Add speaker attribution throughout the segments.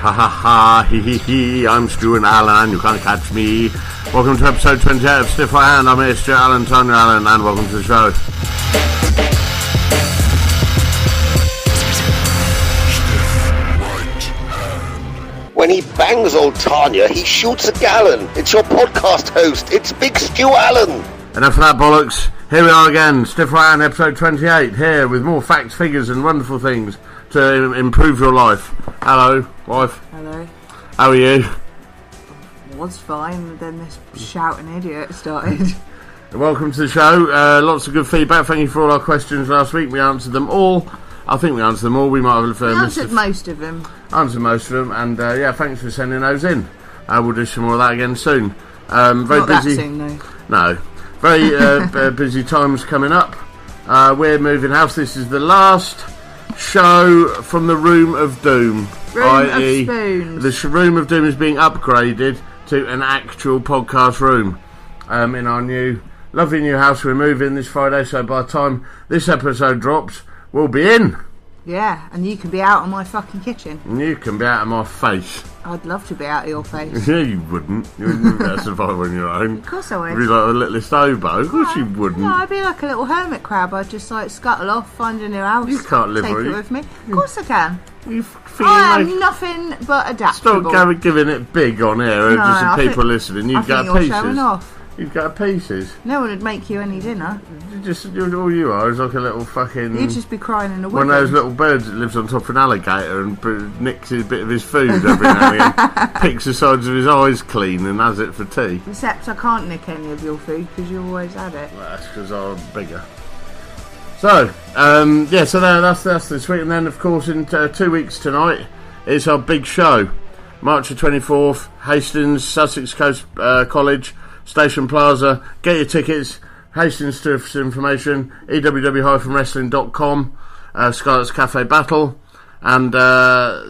Speaker 1: Ha ha ha, hee hee hee, I'm Stu and Alan, you can't catch me. Welcome to episode 28 of Stiff Right Hand. I'm here, Stu Alan, Tony Allen, and welcome to the show.
Speaker 2: When he bangs old Tanya, he shoots a gallon. It's your podcast host, it's Big Stu Allen.
Speaker 1: Enough of that bollocks. Here we are again, Stiff Right Hand, episode 28, here with more facts, figures and wonderful things to improve your life. Hello, wife.
Speaker 3: Hello.
Speaker 1: How are you?
Speaker 3: I was fine, then this shouting idiot started.
Speaker 1: Welcome to the show. Lots of good feedback. Thank you for all our questions last week. We answered them all. I think we answered them all. We might have
Speaker 3: answered most of them.
Speaker 1: Answered most of them, and yeah, thanks for sending those in. We'll do some more of that again soon. Very
Speaker 3: Not
Speaker 1: busy.
Speaker 3: That soon, though.
Speaker 1: No, very busy times coming up. We're moving house. This is the last show from the Room of Doom.
Speaker 3: Room of Spoons.
Speaker 1: The Room of Doom is being upgraded to an actual podcast room in our lovely new house. We're moving this Friday, so by the time this episode drops, we'll be in.
Speaker 3: Yeah, and you can be out of my fucking kitchen.
Speaker 1: And you can be out of my face.
Speaker 3: I'd love to be out of your face.
Speaker 1: Yeah, you wouldn't. You wouldn't be able to survive on your own.
Speaker 3: Of course I would.
Speaker 1: You'd be like the littlest oboe. Of course you wouldn't.
Speaker 3: No, I'd be like a little hermit crab. I'd just like scuttle off, find a new house.
Speaker 1: You can't live
Speaker 3: take
Speaker 1: with
Speaker 3: it
Speaker 1: you.
Speaker 3: with me. Of course I can.
Speaker 1: I
Speaker 3: am nothing but adaptable.
Speaker 1: Stop giving it big on here, and just the people listening. You'd get
Speaker 3: you're
Speaker 1: pieces.
Speaker 3: Showing off.
Speaker 1: You'd get pieces.
Speaker 3: No one would make you any dinner.
Speaker 1: All you are is like a little fucking...
Speaker 3: You'd just be crying in a window.
Speaker 1: One of those little birds that lives on top of an alligator and nicks a bit of his food every now and again, picks the sides of his eyes clean and has it for tea.
Speaker 3: Except I can't nick any of your food because you always had it.
Speaker 1: Well, that's because I'm bigger. So, yeah, so that's this week. And then, of course, in 2 weeks tonight, it's our big show. March the 24th, Hastings, Sussex Coast College, Station Plaza. Get your tickets. Hastings to information, eww-wrestling.com, Scarlett's Cafe Battle. And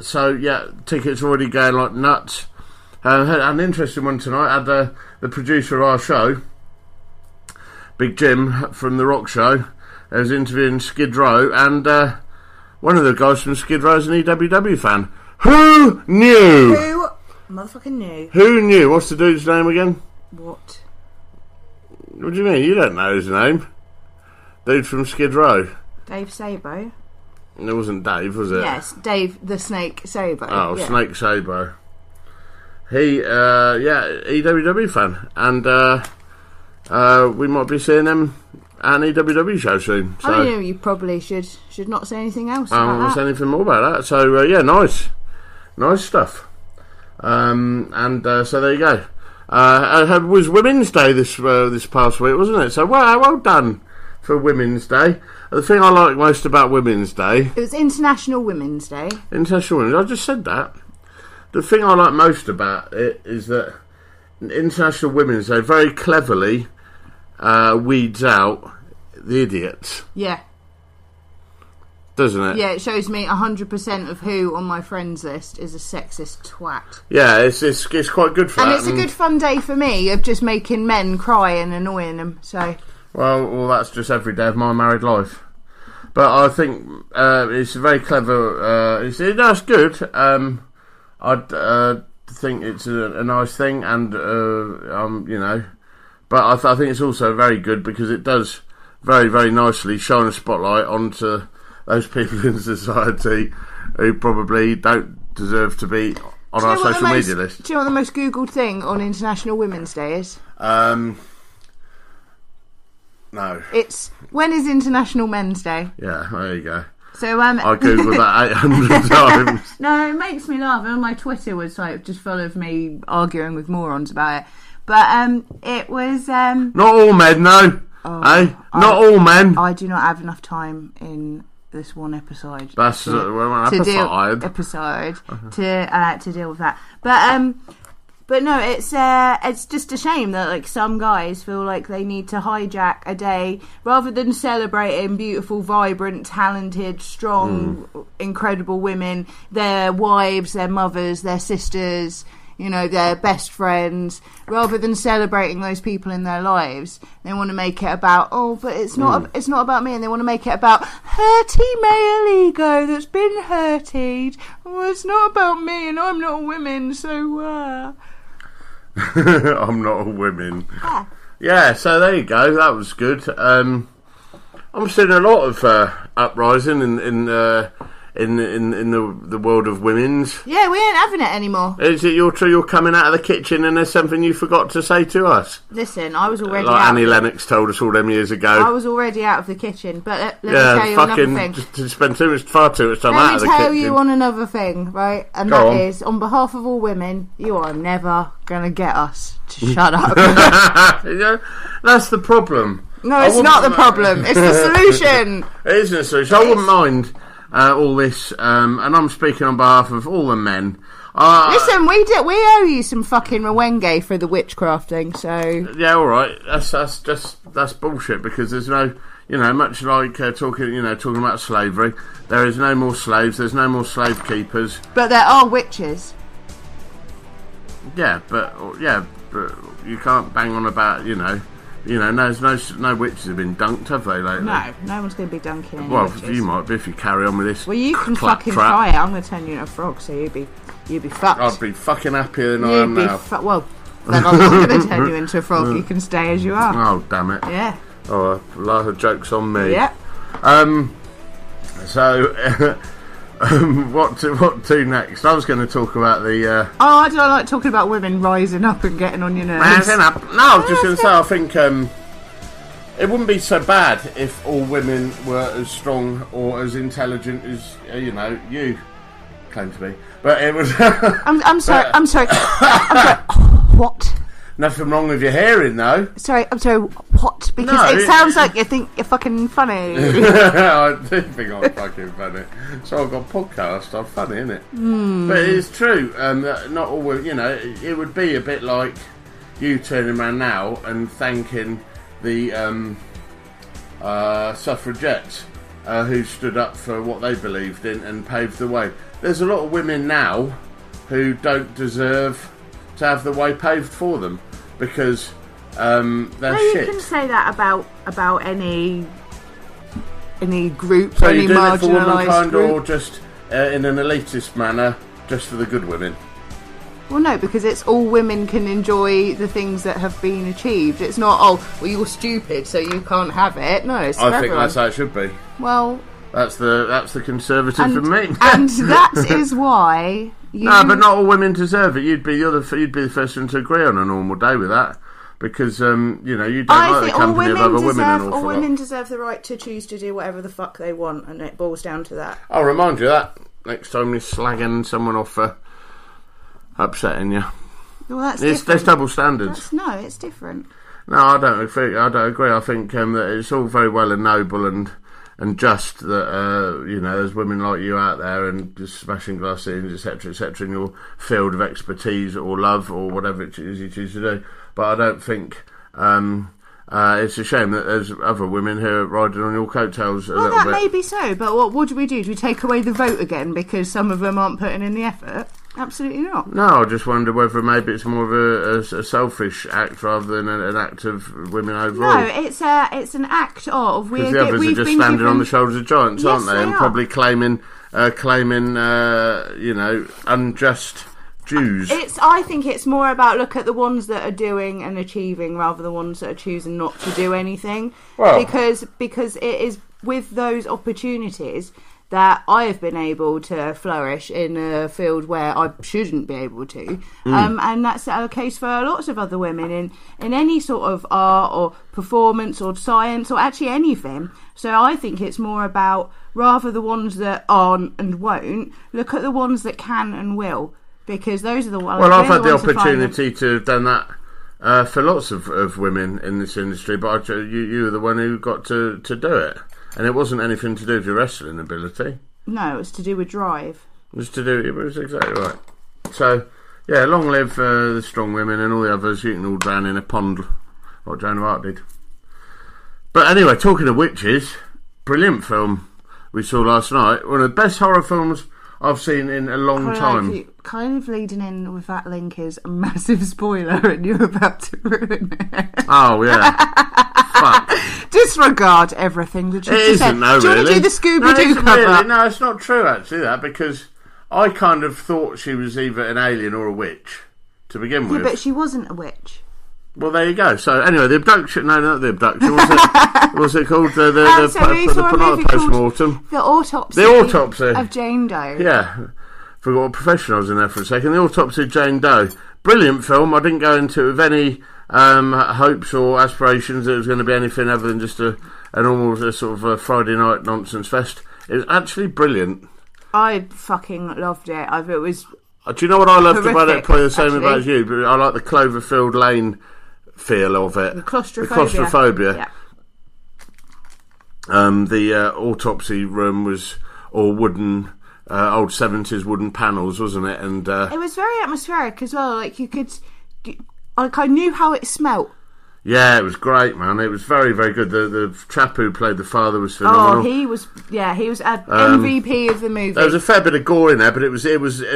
Speaker 1: so, yeah, tickets are already going like nuts. An interesting one tonight. Had the producer of our show, Big Jim from The Rock Show, was interviewing Skid Row, and one of the guys from Skid Row is an EWW fan. Who knew?
Speaker 3: Who motherfucking knew?
Speaker 1: Who knew? What's the dude's name again?
Speaker 3: What?
Speaker 1: What do you mean? You don't know his name. Dude from Skid Row.
Speaker 3: Dave Sabo.
Speaker 1: It wasn't Dave, was it?
Speaker 3: Yes, Dave the Snake Sabo.
Speaker 1: Oh,
Speaker 3: yeah.
Speaker 1: Snake Sabo. He, yeah, EWW fan. And we might be seeing him at an EWW show soon. So.
Speaker 3: I know you probably should not say anything else
Speaker 1: I
Speaker 3: about
Speaker 1: won't
Speaker 3: that.
Speaker 1: say anything more about that. So, yeah, nice. Nice stuff. So there you go. It was Women's Day this past week, wasn't it? So well done for Women's Day. The thing I like most about Women's Day...
Speaker 3: It was International Women's Day.
Speaker 1: International Women's Day. I just said that. The thing I like most about it is that International Women's Day very cleverly weeds out the idiots.
Speaker 3: Yeah.
Speaker 1: Doesn't it?
Speaker 3: Yeah, it shows me 100% of who on my friends list is a sexist twat.
Speaker 1: Yeah, it's quite good for
Speaker 3: and
Speaker 1: that.
Speaker 3: And it's a good fun day for me of just making men cry and annoying them, so...
Speaker 1: Well, that's just every day of my married life. But I think it's very clever... that's good. I think it's a nice thing, and, you know... But I think it's also very good because it does very, very nicely shine a spotlight onto... those people in society who probably don't deserve to be on our social media list.
Speaker 3: Do you know what the most Googled thing on International Women's Day is?
Speaker 1: No.
Speaker 3: It's, when is International Men's Day?
Speaker 1: Yeah, there you go.
Speaker 3: So
Speaker 1: I googled that 800 times.
Speaker 3: No, it makes me laugh. And my Twitter was like just full of me arguing with morons about it. But it was...
Speaker 1: Not all men, no. Not all men.
Speaker 3: I do not have enough time in... this one episode.
Speaker 1: That's
Speaker 3: to deal with that. But no, it's just a shame that like some guys feel like they need to hijack a day rather than celebrating beautiful, vibrant, talented, strong, incredible women, their wives, their mothers, their sisters. you know, their best friends, rather than celebrating those people in their lives. They want to make it about, but it's not about me, and they want to make it about hurty male ego that's been hurted. It's not about me, and I'm not a woman, so
Speaker 1: I'm not a woman. Yeah, so there you go. That was good. I'm seeing a lot of uprising in the world of women's.
Speaker 3: Yeah, we ain't having it anymore.
Speaker 1: Is it you're coming out of the kitchen and there's something you forgot to say to us?
Speaker 3: Listen, I was already
Speaker 1: like
Speaker 3: out.
Speaker 1: Annie Lennox told us all them years ago.
Speaker 3: I was already out of the kitchen, but let me tell you another thing.
Speaker 1: To spend far too much time out of the kitchen.
Speaker 3: Let me tell you on another thing, right? And
Speaker 1: Go on.
Speaker 3: is, on behalf of all women, you are never going to get us to shut up.
Speaker 1: Yeah, that's the problem.
Speaker 3: No, it's not the problem. It's the solution.
Speaker 1: It isn't a solution. I wouldn't mind all this, and I'm speaking on behalf of all the men.
Speaker 3: Listen, we owe you some fucking Rwenge for the witchcrafting, so...
Speaker 1: Yeah, alright, that's bullshit, because there's no, much like talking about slavery, there is no more slaves, there's no more slave keepers.
Speaker 3: But there are witches.
Speaker 1: Yeah, but you can't bang on about, no witches have been dunked, have they, lately?
Speaker 3: No one's going to be dunking any witches.
Speaker 1: You might be if you carry on with this.
Speaker 3: Well, you can fucking try it. I'm going to turn you into a frog, so you'd be fucked.
Speaker 1: I'd be fucking happier than I am now.
Speaker 3: Well, then I'm not going to turn you into a frog. You can stay as you are.
Speaker 1: Oh, damn it.
Speaker 3: Yeah.
Speaker 1: Oh, a lot of jokes on me.
Speaker 3: Yeah.
Speaker 1: So, what to next? I was going to talk about the...
Speaker 3: I don't like talking about women rising up and getting on your nerves.
Speaker 1: Rising up? No, I was just going to say, I think it wouldn't be so bad if all women were as strong or as intelligent as, you claim to be. But it was...
Speaker 3: I'm sorry. What?
Speaker 1: Nothing wrong with your hearing, though.
Speaker 3: I'm sorry, what? Because it sounds like you think you're fucking funny.
Speaker 1: I do think I'm fucking funny. So I've got a podcast, I'm funny, innit? But it's true, not all, it would be a bit like you turning around now and thanking the suffragettes who stood up for what they believed in and paved the way. There's a lot of women now who don't deserve to have the way paved for them because they're shit.
Speaker 3: You can say that about any group,
Speaker 1: so
Speaker 3: any
Speaker 1: you're doing it for
Speaker 3: marginalised
Speaker 1: womankind
Speaker 3: group,
Speaker 1: or just in an elitist manner, just for the good women?
Speaker 3: Well, no, because it's all women can enjoy the things that have been achieved. It's not, you're stupid, so you can't have it. No, it's for
Speaker 1: I think
Speaker 3: everyone.
Speaker 1: that's how it should be.
Speaker 3: Well,
Speaker 1: that's the conservative in me.
Speaker 3: And that is why.
Speaker 1: No, but not all women deserve it. You'd be the first one to agree on a normal day with that, because you don't like the company of other women an awful lot.
Speaker 3: All women deserve the right to choose to do whatever the fuck they want, and it boils down to that.
Speaker 1: I'll remind you of that next time you're slagging someone off for upsetting you.
Speaker 3: Well, that's different.
Speaker 1: There's double standards.
Speaker 3: It's different.
Speaker 1: No, I don't agree. I think that it's all very well and noble and just that there's women like you out there and just smashing glass ceilings, etc., in your field of expertise or love or whatever it is you choose to do. But I don't think it's a shame that there's other women who are riding on your coattails a little bit. Well, that
Speaker 3: may be so, but what do we do? Do we take away the vote again because some of them aren't putting in the effort? Absolutely not.
Speaker 1: No, I just wonder whether maybe it's more of a selfish act rather than an act of women overall.
Speaker 3: No, it's an act of...
Speaker 1: Because the others are just standing on the shoulders of giants, aren't they? And probably claiming unjust Jews.
Speaker 3: I think it's more about look at the ones that are doing and achieving rather than the ones that are choosing not to do anything. Well, because it is with those opportunities that I have been able to flourish in a field where I shouldn't be able to. And that's the case for lots of other women in any sort of art or performance or science or actually anything. So I think it's more about rather the ones that aren't and won't, look at the ones that can and will, because those are the ones.
Speaker 1: Well, I've had the opportunity to have done that for lots of women in this industry, but you were the one who got to do it. And it wasn't anything to do with your wrestling ability. No,
Speaker 3: it was to do with drive.
Speaker 1: It was exactly right. So, yeah, long live the strong women and all the others. You can all drown in a pond, like Joan of Arc did. But anyway, talking of witches, brilliant film we saw last night. One of the best horror films I've seen in a long time.
Speaker 3: Kind of leading in with that link is a massive spoiler, and you're about to ruin it.
Speaker 1: Oh yeah. Fuck.
Speaker 3: Disregard everything that you just said.
Speaker 1: No,
Speaker 3: do you
Speaker 1: really?
Speaker 3: want to do the Scooby-Doo cover?
Speaker 1: Really. No, it's not true actually. That because I kind of thought she was either an alien or a witch to begin with.
Speaker 3: Yeah, but she wasn't a witch.
Speaker 1: Well, there you go. So anyway, the abduction. No, not the abduction. What's it called? The post-mortem.
Speaker 3: The autopsy.
Speaker 1: The autopsy
Speaker 3: of Jane Doe.
Speaker 1: Yeah. Forgot what profession I was in there for a second. The autopsy of Jane Doe. Brilliant film. I didn't go into it with any hopes or aspirations that it was going to be anything other than just a normal sort of a Friday night nonsense fest. It was actually brilliant.
Speaker 3: I fucking loved it. It was.
Speaker 1: Do you know what I loved about it? Probably the same
Speaker 3: actually.
Speaker 1: About you, but I like the Cloverfield Lane feel of it.
Speaker 3: The claustrophobia.
Speaker 1: Yeah. The autopsy room was all wooden, old 70s wooden panels, wasn't it? And
Speaker 3: it was very atmospheric as well. Like you could, like I knew how it smelt.
Speaker 1: Yeah, it was great, man. It was very, very good. The chap who played the father was phenomenal.
Speaker 3: Oh, he was MVP of the movie.
Speaker 1: There was a fair bit of gore in there, but it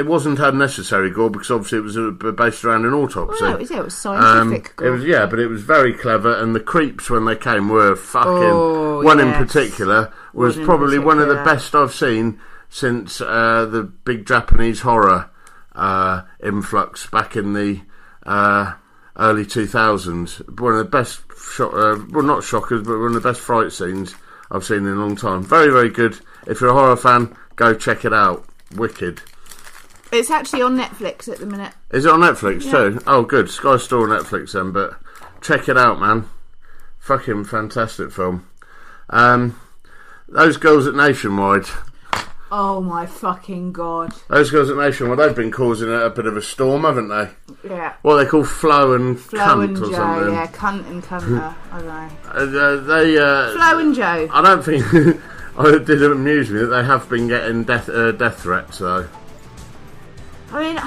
Speaker 1: wasn't unnecessary gore because obviously it was based around an autopsy.
Speaker 3: Well, it was scientific gore.
Speaker 1: But it was very clever, and the creeps when they came were fucking. One in particular was probably one of the best I've seen since the big Japanese horror influx back in the early 2000s. One of the best not shockers, but one of the best fright scenes I've seen in a long time. Very, very good. If you're a horror fan, go check it out. Wicked.
Speaker 3: It's actually on Netflix at the minute.
Speaker 1: Is it on Netflix too? Oh, good. Sky Store Netflix then, but check it out, man. Fucking fantastic film. Those girls at Nationwide.
Speaker 3: Oh my fucking god.
Speaker 1: Those girls at Nationwide, they've been causing a bit of a storm, haven't they?
Speaker 3: Yeah.
Speaker 1: What they call Flo and Cunt
Speaker 3: and
Speaker 1: or
Speaker 3: Joe,
Speaker 1: something.
Speaker 3: yeah, Cunt and Cunter. I don't know.
Speaker 1: Flo
Speaker 3: and Joe.
Speaker 1: I don't think... it did amuse me that they have been getting death threats, though.
Speaker 3: I mean...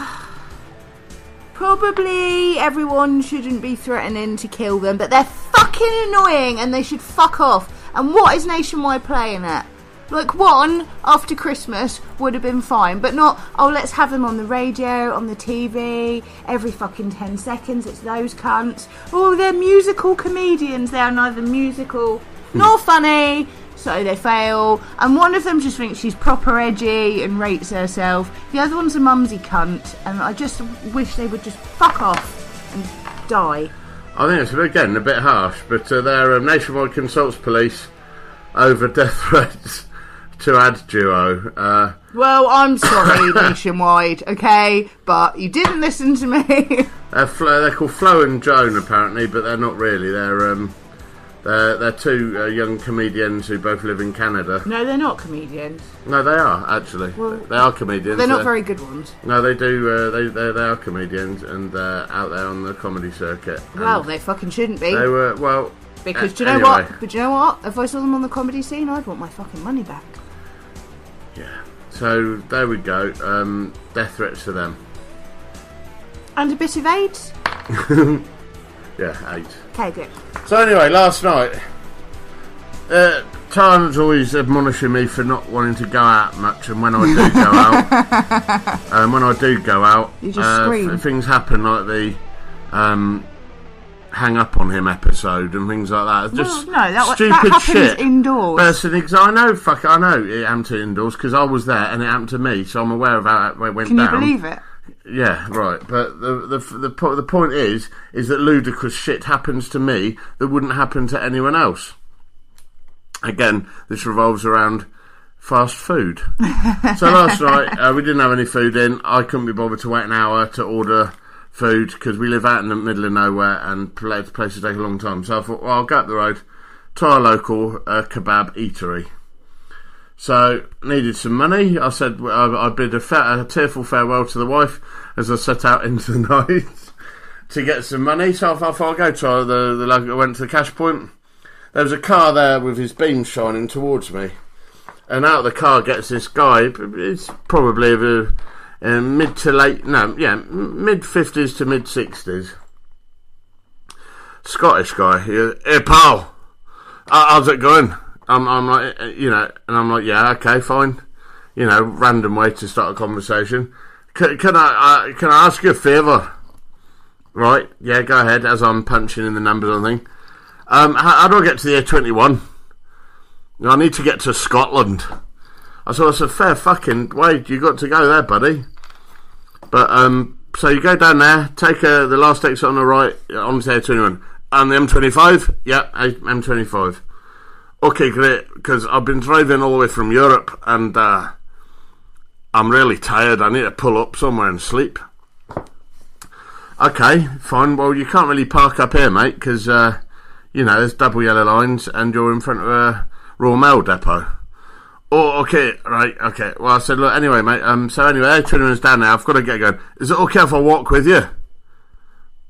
Speaker 3: Probably everyone shouldn't be threatening to kill them, but they're fucking annoying and they should fuck off. And what is Nationwide playing at? Like, one after Christmas would have been fine, but not, let's have them on the radio, on the TV, every fucking 10 seconds, it's those cunts. Oh, they're musical comedians, they're neither musical nor funny, so they fail. And one of them just thinks she's proper edgy and rates herself. The other one's a mumsy cunt, and I just wish they would just fuck off and die.
Speaker 1: I think it's, again, a bit harsh, but their Nationwide consults police over death threats to ad duo.
Speaker 3: Well, I'm sorry, Nationwide, okay, but you didn't listen to me.
Speaker 1: They're called Flo and Joan, apparently, but they're not really. They're two young comedians who both live in Canada.
Speaker 3: No, they're not comedians.
Speaker 1: No, they are, actually. Well, they are comedians.
Speaker 3: They're not very good ones.
Speaker 1: No, they do. They are comedians, and they're out there on the comedy circuit.
Speaker 3: Well, they fucking shouldn't be.
Speaker 1: They were, well...
Speaker 3: Because do you know what? But do you know what? If I saw them on the comedy scene, I'd want my fucking money back.
Speaker 1: Yeah. So, there we go. Death threats to them.
Speaker 3: And a bit of AIDS?
Speaker 1: Yeah, AIDS.
Speaker 3: Okay, good.
Speaker 1: So anyway, last night, Tara's always admonishing me for not wanting to go out much, and when I do go out,
Speaker 3: you just scream.
Speaker 1: Things happen like the hang up on him episode and things like that. Just stupid
Speaker 3: that
Speaker 1: shit.
Speaker 3: Indoors.
Speaker 1: I know it happened to indoors because I was there and it happened to me, so I'm aware of how it went down.
Speaker 3: Can you believe it?
Speaker 1: Yeah, right. But the point is that ludicrous shit happens to me that wouldn't happen to anyone else. Again, this revolves around fast food. So last night we didn't have any food in. I couldn't be bothered to wait an hour to order food because we live out in the middle of nowhere and places take a long time. So I thought, well, I'll go up the road, try a local kebab eatery. So, needed some money. I said I bid a tearful farewell to the wife as I set out into the night to get some money. So I thought I'll go try I went to the cash point. There was a car there with his beam shining towards me. And out of the car gets this guy. It's probably of mid-50s to mid-60s. Scottish guy. Hey, pal. How's it going? I'm like, and I'm like, yeah, okay, fine. random way to start a conversation. Can I ask you a favour? Right, yeah, go ahead, as I'm punching in the numbers on the thing. How do I get to the A21? I need to get to Scotland. I said, it's a fair fucking way you got to go there, buddy. But, so you go down there, take the last exit on the right, onto the A21. And the M25? Yeah, M25. Okay, great, because I've been driving all the way from Europe, and I'm really tired. I need to pull up somewhere and sleep. Okay, fine. Well, you can't really park up here, mate, because, there's double yellow lines, and you're in front of a Royal Mail depot. Oh, okay, right, okay. Well, I said, look, anyway, mate, so anyway, A21's down now. I've got to get going. Is it okay if I walk with you?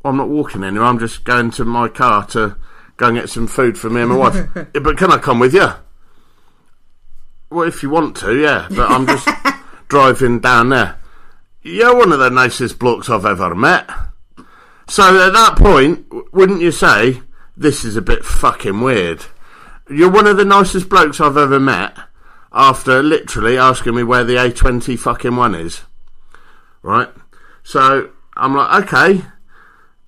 Speaker 1: Well, I'm not walking anywhere. I'm just going to my car to go and get some food for me and my wife. Yeah, but can I come with you? Well, if you want to, yeah. But I'm just driving down there. You're one of the nicest blokes I've ever met. So at that point, wouldn't you say, this is a bit fucking weird? You're one of the nicest blokes I've ever met after literally asking me where the A20 fucking one is. Right? So I'm like, okay.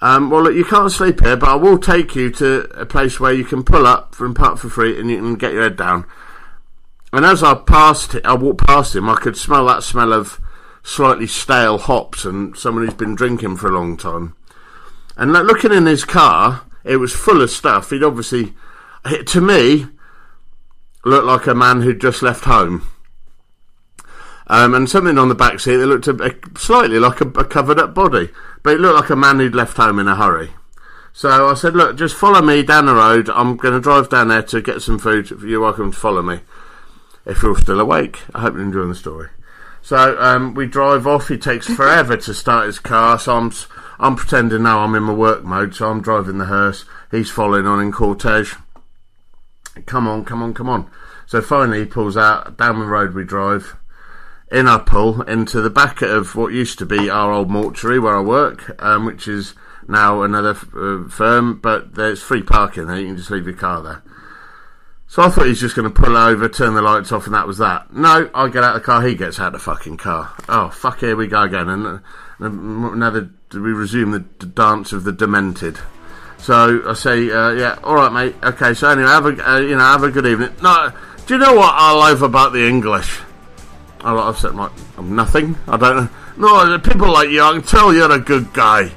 Speaker 1: Well, look, you can't sleep here, but I will take you to a place where you can pull up and park for free and you can get your head down. And as I walked past him, I could smell that smell of slightly stale hops and someone who's been drinking for a long time. And looking in his car, it was full of stuff. He'd obviously, to me, looked like a man who'd just left home. And something on the back seat that looked slightly like a covered up body. But it looked like a man who'd left home in a hurry. So I said, look, just follow me down the road. I'm going to drive down there to get some food. You're welcome to follow me. If you're still awake. I hope you're enjoying the story. So we drive off. He takes forever to start his car. So I'm pretending now I'm in my work mode. So I'm driving the hearse. He's following on in cortege. Come on. So finally he pulls out. Down the road we drive. In I pull into the back of what used to be our old mortuary where I work, which is now another firm, but there's free parking there. You can just leave your car there. So I thought he's just going to pull over, turn the lights off, and that was that. No, I get out of the car, he gets out of the fucking car. Oh, fuck, here we go again. And now we resume the dance of the demented. So I say, yeah, all right, mate. Okay, so anyway, have a good evening. No, do you know what I love about the English? I've said nothing. I don't know. No, people like you, I can tell you're a good guy.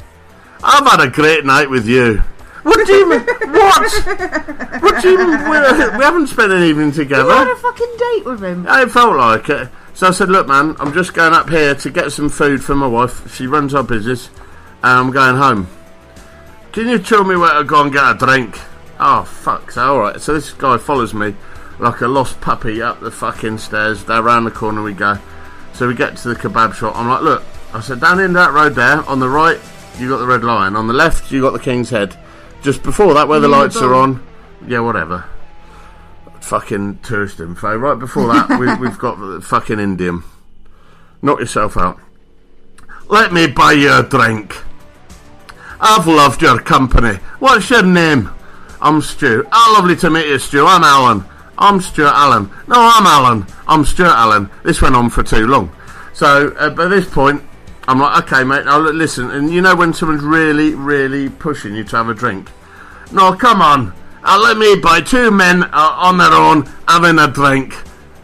Speaker 1: I've had a great night with you. What do you mean? What? What do you mean? We haven't spent an evening together.
Speaker 3: You had a fucking date with him.
Speaker 1: I felt like it. So I said, look, man, I'm just going up here to get some food for my wife. She runs our business, and I'm going home. Can you tell me where to go and get a drink? Oh, fuck. So, alright. So this guy follows me like a lost puppy up the fucking stairs. There, around the corner we go. So we get to the kebab shop. I'm like, look, I said, down in that road there, on the right, you got the Red Lion. On the left, you got the King's Head. Just before that, where the lights are on, yeah, whatever. Fucking tourist info. Right before that, we've got the fucking Indian. Knock yourself out. Let me buy you a drink. I've loved your company. What's your name? I'm Stu. Oh, lovely to meet you, Stu. I'm Alan. I'm Stuart Allen. No, I'm Alan. I'm Stuart Allen. This went on for too long. So, by this point, I'm like, okay, mate, now listen. And you know when someone's really, really pushing you to have a drink? No, come on. Let me buy two men on their own having a drink.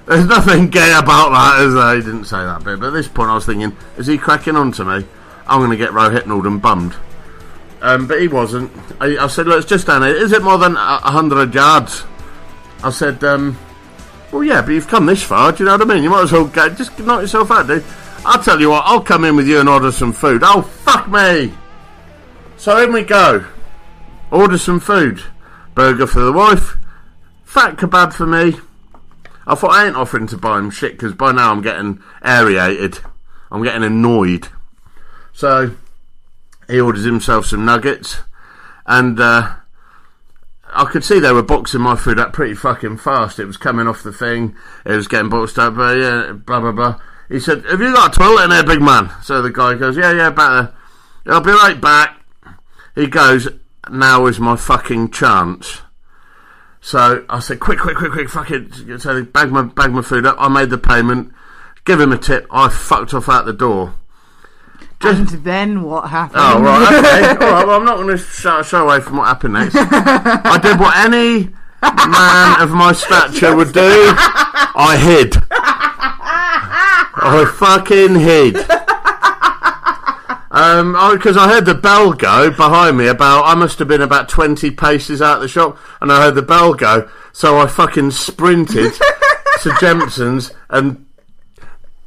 Speaker 1: There's nothing gay about that, is there? He didn't say that bit. But at this point, I was thinking, is he cracking on to me? I'm going to get row-hitnalled and bummed. But he wasn't. I said, look, it's just down here. Is it more than 100 yards? I said, well, yeah, but you've come this far, do you know what I mean? You might as well go, just knock yourself out, dude. I'll tell you what, I'll come in with you and order some food. Oh, fuck me! So in we go. Order some food. Burger for the wife. Fat kebab for me. I thought I ain't offering to buy him shit, because by now I'm getting aerated. I'm getting annoyed. So, he orders himself some nuggets. And, I could see they were boxing my food up pretty fucking fast. It was coming off the thing. It was getting boxed up. Yeah, blah, blah, blah. He said, have you got a toilet in there, big man? So the guy goes, yeah, back there. I'll be right back. He goes, now is my fucking chance. So I said, quick, fuck it. So they bagged my food up. I made the payment. give him a tip. I fucked off out the door.
Speaker 3: And then what happened?
Speaker 1: Oh, right, okay. All right, well, I'm not going to show away from what happened next. I did what any man of my stature would do. I hid. I fucking hid. Because I heard the bell go behind me I must have been about 20 paces out the shop, and I heard the bell go, so I fucking sprinted to Jempson's and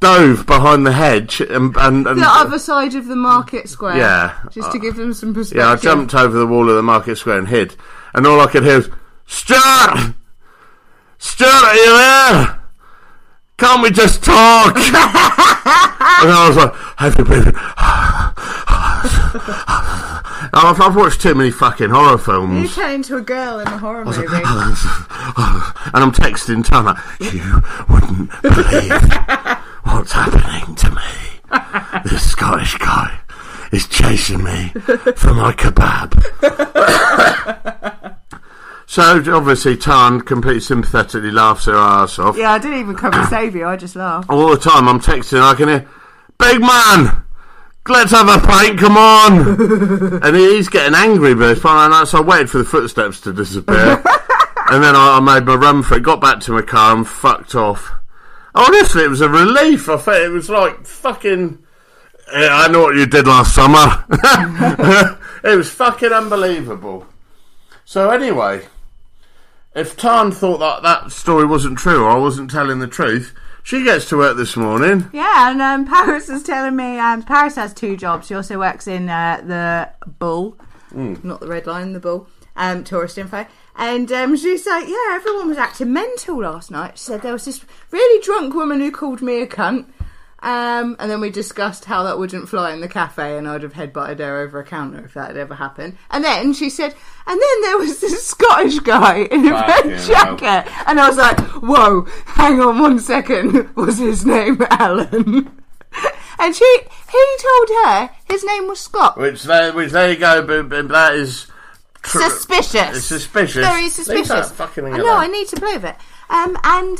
Speaker 1: dove behind the hedge and
Speaker 3: the other side of the market square.
Speaker 1: Yeah.
Speaker 3: Just to give them some perspective.
Speaker 1: Yeah, I jumped over the wall of the market square and hid. And all I could hear was, Stuart! Stuart, are you there? Can't we just talk? And I was like, have you been... I've watched too many fucking horror films.
Speaker 3: You turn into a girl in a horror movie.
Speaker 1: And I'm texting Tom, like, you wouldn't believe what's happening to me. This Scottish guy is chasing me for my kebab. So obviously Tan completely sympathetically laughs her arse off.
Speaker 3: Yeah, I didn't even come to save you, I just laughed.
Speaker 1: All the time I'm texting, I can hear, big man, let's have a pint, come on. And he's getting angry, but it's fine. So I waited for the footsteps to disappear. And then I made my run for it, got back to my car and fucked off. Honestly, it was a relief. I felt it was like fucking... Yeah, I know what you did last summer. It was fucking unbelievable. So anyway, if Tan thought that story wasn't true or I wasn't telling the truth, she gets to work this morning.
Speaker 3: Yeah, and Paris is telling me... Paris has 2 jobs. She also works in the Bull. Not the Red Line, the Bull. Tourist info. And she's like, yeah, everyone was acting mental last night. She said there was this really drunk woman who called me a cunt. And then we discussed how that wouldn't fly in the cafe and I'd have headbutted her over a counter if that had ever happened. And then she said, and then there was this Scottish guy in a red jacket. And I was like, whoa, hang on 1 second. Was his name Alan? And he told her his name was Scott.
Speaker 1: Which there you go, but that is...
Speaker 3: Suspicious.
Speaker 1: It's suspicious.
Speaker 3: Very suspicious. I need to play with it. And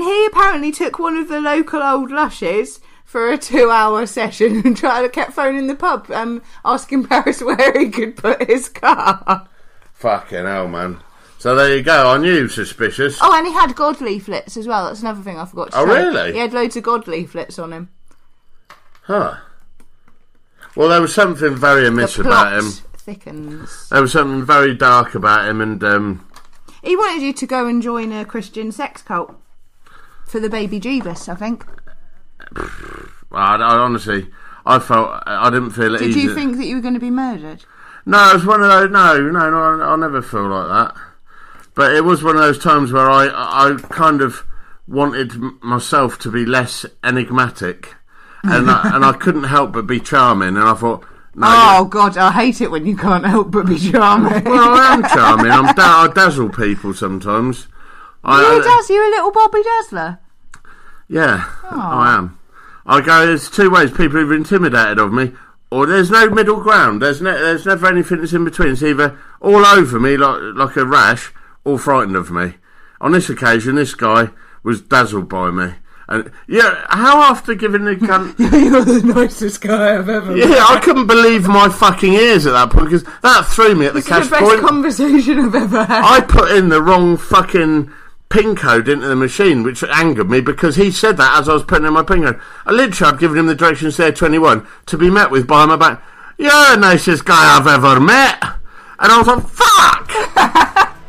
Speaker 3: he apparently took one of the local old lushes for a 2-hour session and kept phoning the pub, asking Paris where he could put his car.
Speaker 1: Fucking hell, man. So there you go. I knew suspicious.
Speaker 3: Oh, and he had God leaflets as well. That's another thing I forgot to say.
Speaker 1: Oh, really?
Speaker 3: He had loads of God leaflets on him.
Speaker 1: Huh. Well, there was something very amiss about him.
Speaker 3: Thickens.
Speaker 1: There was something very dark about him, and
Speaker 3: he wanted you to go and join a Christian sex cult for the baby Jeebus, I think.
Speaker 1: I honestly, I didn't feel it.
Speaker 3: Did you think that you were going to be murdered?
Speaker 1: No, it was one of those. No, I never feel like that. But it was one of those times where I kind of wanted myself to be less enigmatic, and I couldn't help but be charming, and I thought. No,
Speaker 3: God, I hate it when you can't help but be charming.
Speaker 1: Well, I am charming. I dazzle people sometimes.
Speaker 3: You're a little Bobby Dazzler?
Speaker 1: Yeah, I am. I go, there's 2 ways people are intimidated of me, or there's no middle ground. There's never anything that's in between. It's either all over me like a rash, or frightened of me. On this occasion, this guy was dazzled by me. And yeah, how after giving the cunt...
Speaker 3: You're the nicest guy I've ever met.
Speaker 1: Yeah, I couldn't believe my fucking ears at that point, because that threw me at the cash point.
Speaker 3: This is the best conversation I've ever had.
Speaker 1: I put in the wrong fucking PIN code into the machine, which angered me, because he said that as I was putting in my PIN code. I'd given him the directions there, 21, to be met with behind my back. You're the nicest guy I've ever met. And I was like, fuck!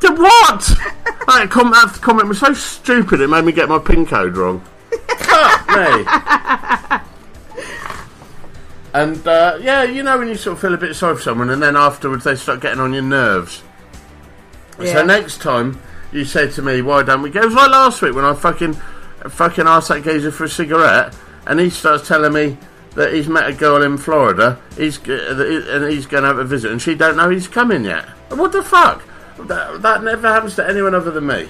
Speaker 1: What? That comment was so stupid, it made me get my PIN code wrong. Fuck me. And yeah, you know when you sort of feel a bit sorry for someone and then afterwards they start getting on your nerves. Yeah. So next time you say to me, why don't we go? It was like last week when I fucking asked that geezer for a cigarette and he starts telling me that he's met a girl in Florida and he's going to have a visit and she don't know he's coming yet. What the fuck? That never happens to anyone other than me.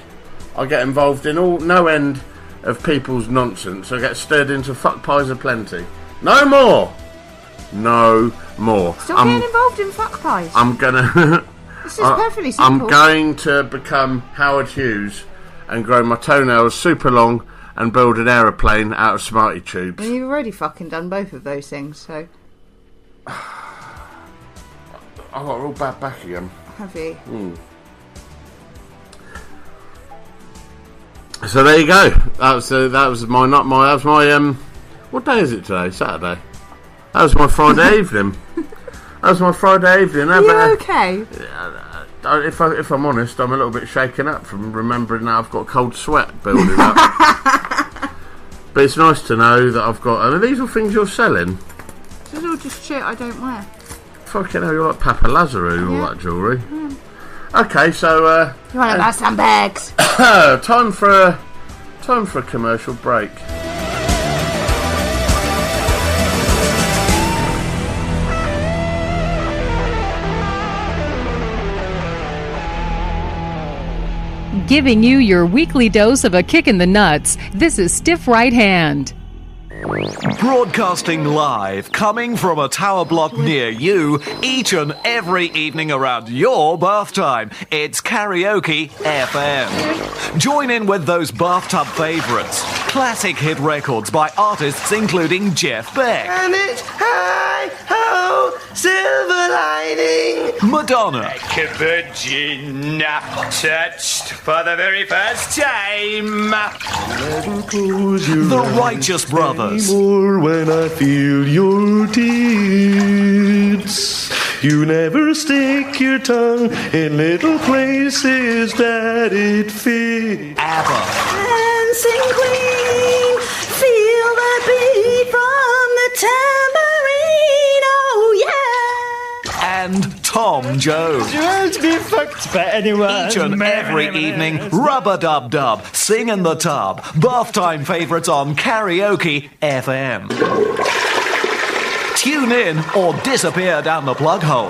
Speaker 1: I get involved in no end of people's nonsense. I get stirred into fuck pies aplenty. No more.
Speaker 3: Stop getting involved in fuck pies.
Speaker 1: I'm gonna.
Speaker 3: This is perfectly simple.
Speaker 1: I'm going to become Howard Hughes and grow my toenails super long and build an aeroplane out of Smarty tubes.
Speaker 3: And you've already fucking done both of those things, so...
Speaker 1: I got a real bad back again.
Speaker 3: Have you?
Speaker 1: So there you go. That was my what day is it today? Saturday. That was my Friday evening. That was my Friday evening.
Speaker 3: Are you okay?
Speaker 1: If I'm honest, I'm a little bit shaken up from remembering that I've got cold sweat building up. But it's nice to know that I've got... I mean, these are things you're selling.
Speaker 3: This is all just shit I don't wear.
Speaker 1: Fucking hell, you're like Papa Lazarou, all that jewellery. Okay, so...
Speaker 3: you want to buy some bags?
Speaker 1: time for a commercial break.
Speaker 4: Giving you your weekly dose of a kick in the nuts, this is Stiff Right Hand.
Speaker 5: Broadcasting live, coming from a tower block near you, each and every evening around your bath time. It's Karaoke FM. Join in with those bathtub favourites. Classic hit records by artists including Jeff Beck.
Speaker 6: And it's hi-ho, silver lining.
Speaker 5: Madonna.
Speaker 6: Like a virgin touched for the very first time.
Speaker 5: The Righteous Brothers.
Speaker 7: More when I feel your tits. You never stick your tongue in little places that it fits.
Speaker 5: ABBA.
Speaker 8: Dancing Queen, feel the beat from the tambourine, oh yeah.
Speaker 5: And Tom Jones.
Speaker 6: You won't be fucked by anyone.
Speaker 5: Each and every evening, rub-a-dub-dub, sing in the tub, bath time favourites on Karaoke FM. Tune in or disappear down the plug hole.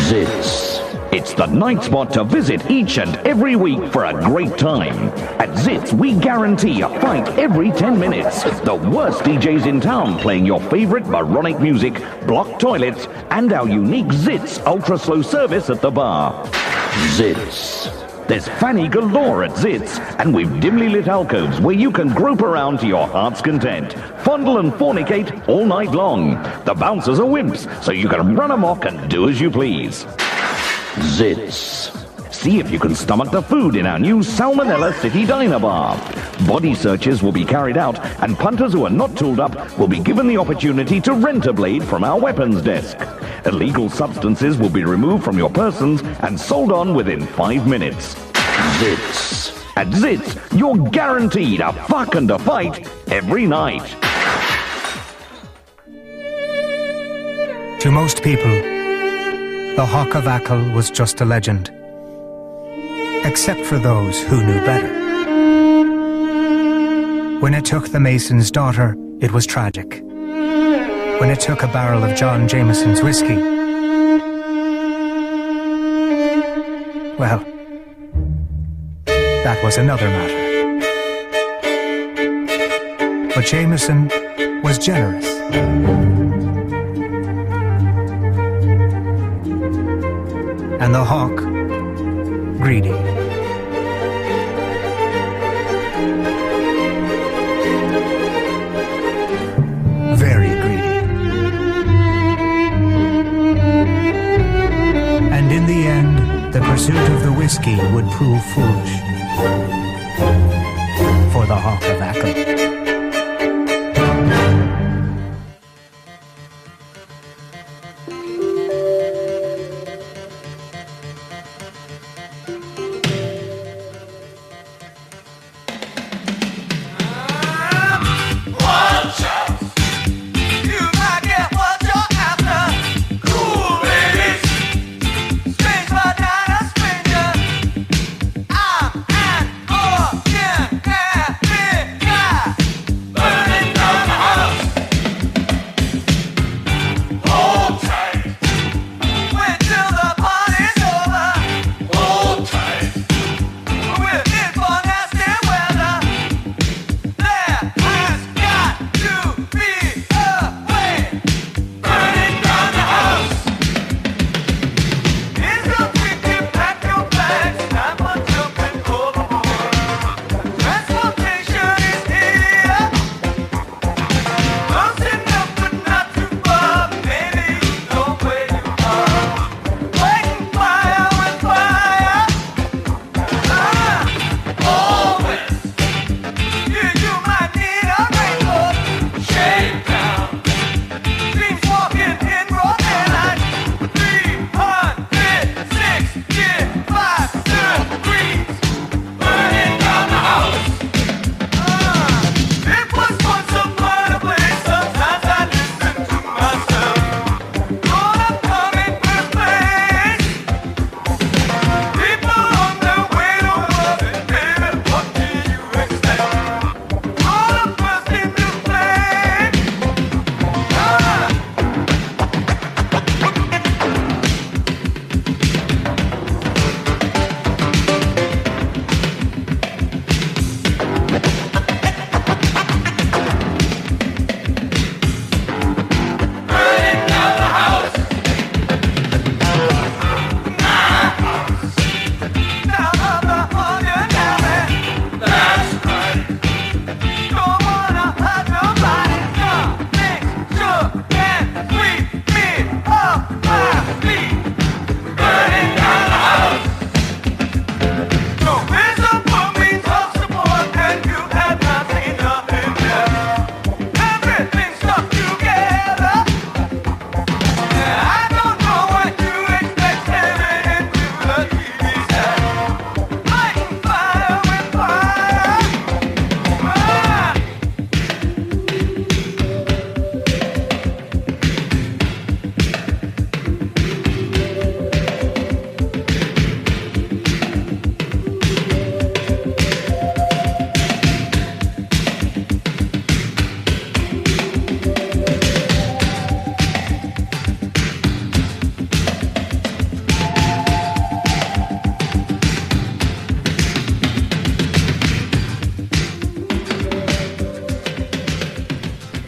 Speaker 9: Zits. It's the night spot to visit each and every week for a great time. At Zits, we guarantee a fight every 10 minutes. The worst DJs in town playing your favorite moronic music, blocked toilets, and our unique Zits ultra-slow service at the bar. Zits. There's fanny galore at Zits, and we've dimly lit alcoves where you can grope around to your heart's content. Fondle and fornicate all night long. The bouncers are wimps, so you can run amok and do as you please. Zits. See if you can stomach the food in our new Salmonella City Diner Bar. Body searches will be carried out, and punters who are not tooled up will be given the opportunity to rent a blade from our weapons desk. Illegal substances will be removed from your persons and sold on within 5 minutes. Zits. At Zits, you're guaranteed a fuck and a fight every night.
Speaker 10: To most people, the Hawk of Achill was just a legend. Except for those who knew better. When it took the Mason's daughter, it was tragic. When it took a barrel of John Jameson's whiskey, well, that was another matter. But Jameson was generous. And the Hawk, greedy. Very greedy. And in the end, the pursuit of the whiskey would prove foolish for the Hawk of Achill.
Speaker 6: Oh!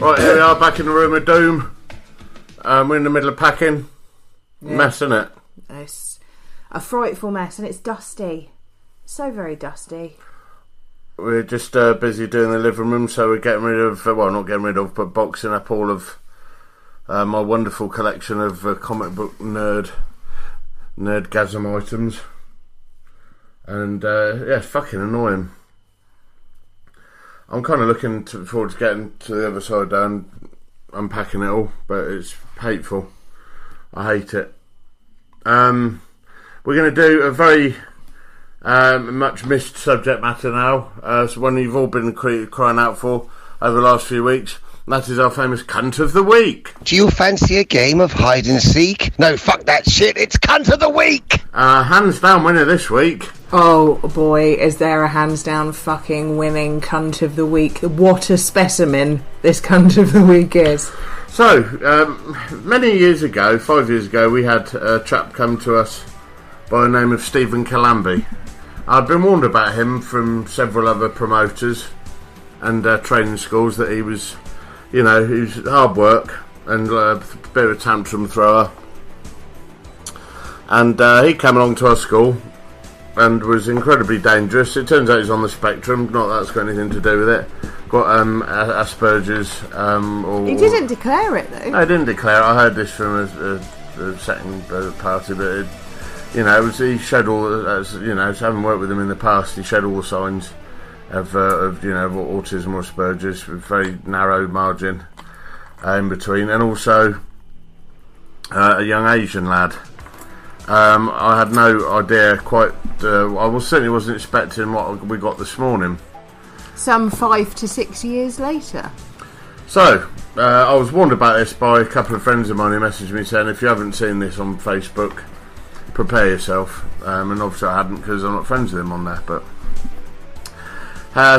Speaker 1: Right, here we are back in the room of doom. We're in the middle of packing.
Speaker 3: Yeah.
Speaker 1: Mess, isn't it?
Speaker 3: It's a frightful mess, and it's dusty. So very dusty.
Speaker 1: We're just busy doing the living room, so we're getting rid of, well, not getting rid of, but boxing up all of my wonderful collection of comic book nerdgasm items. And, yeah, it's fucking annoying. I'm kind of looking forward to getting to the other side down, unpacking it all, but it's hateful. I hate it. We're going to do a very much missed subject matter now. So one you've all been crying out for over the last few weeks. That is our famous cunt of the week.
Speaker 2: Do you fancy a game of hide and seek? No, fuck that shit. It's cunt of the week.
Speaker 1: Hands down winner this week.
Speaker 3: Oh boy, is there a hands down fucking winning cunt of the week. What a specimen this cunt of the week is.
Speaker 1: So, many years ago, 5 years ago, we had a chap come to us by the name of Stephen Calamby. I'd been warned about him from several other promoters and training schools that he was, you know, he was hard work and a bit of a tantrum thrower. And he came along to our school and was incredibly dangerous. It turns out he's on the spectrum, not that that's got anything to do with it. Got Asperger's.
Speaker 3: He didn't declare it though.
Speaker 1: No, he didn't declare it. I heard this from a second party, but you know, he showed all, you know, having worked with him in the past, he showed all the signs of you know, of autism or Asperger's, with very narrow margin in between, and also a young Asian lad. I had no idea quite. I certainly wasn't expecting what we got this morning.
Speaker 3: Some 5 to 6 years later.
Speaker 1: So, I was warned about this by a couple of friends of mine who messaged me saying, if you haven't seen this on Facebook, prepare yourself. And obviously I hadn't, because I'm not friends with him on there, but...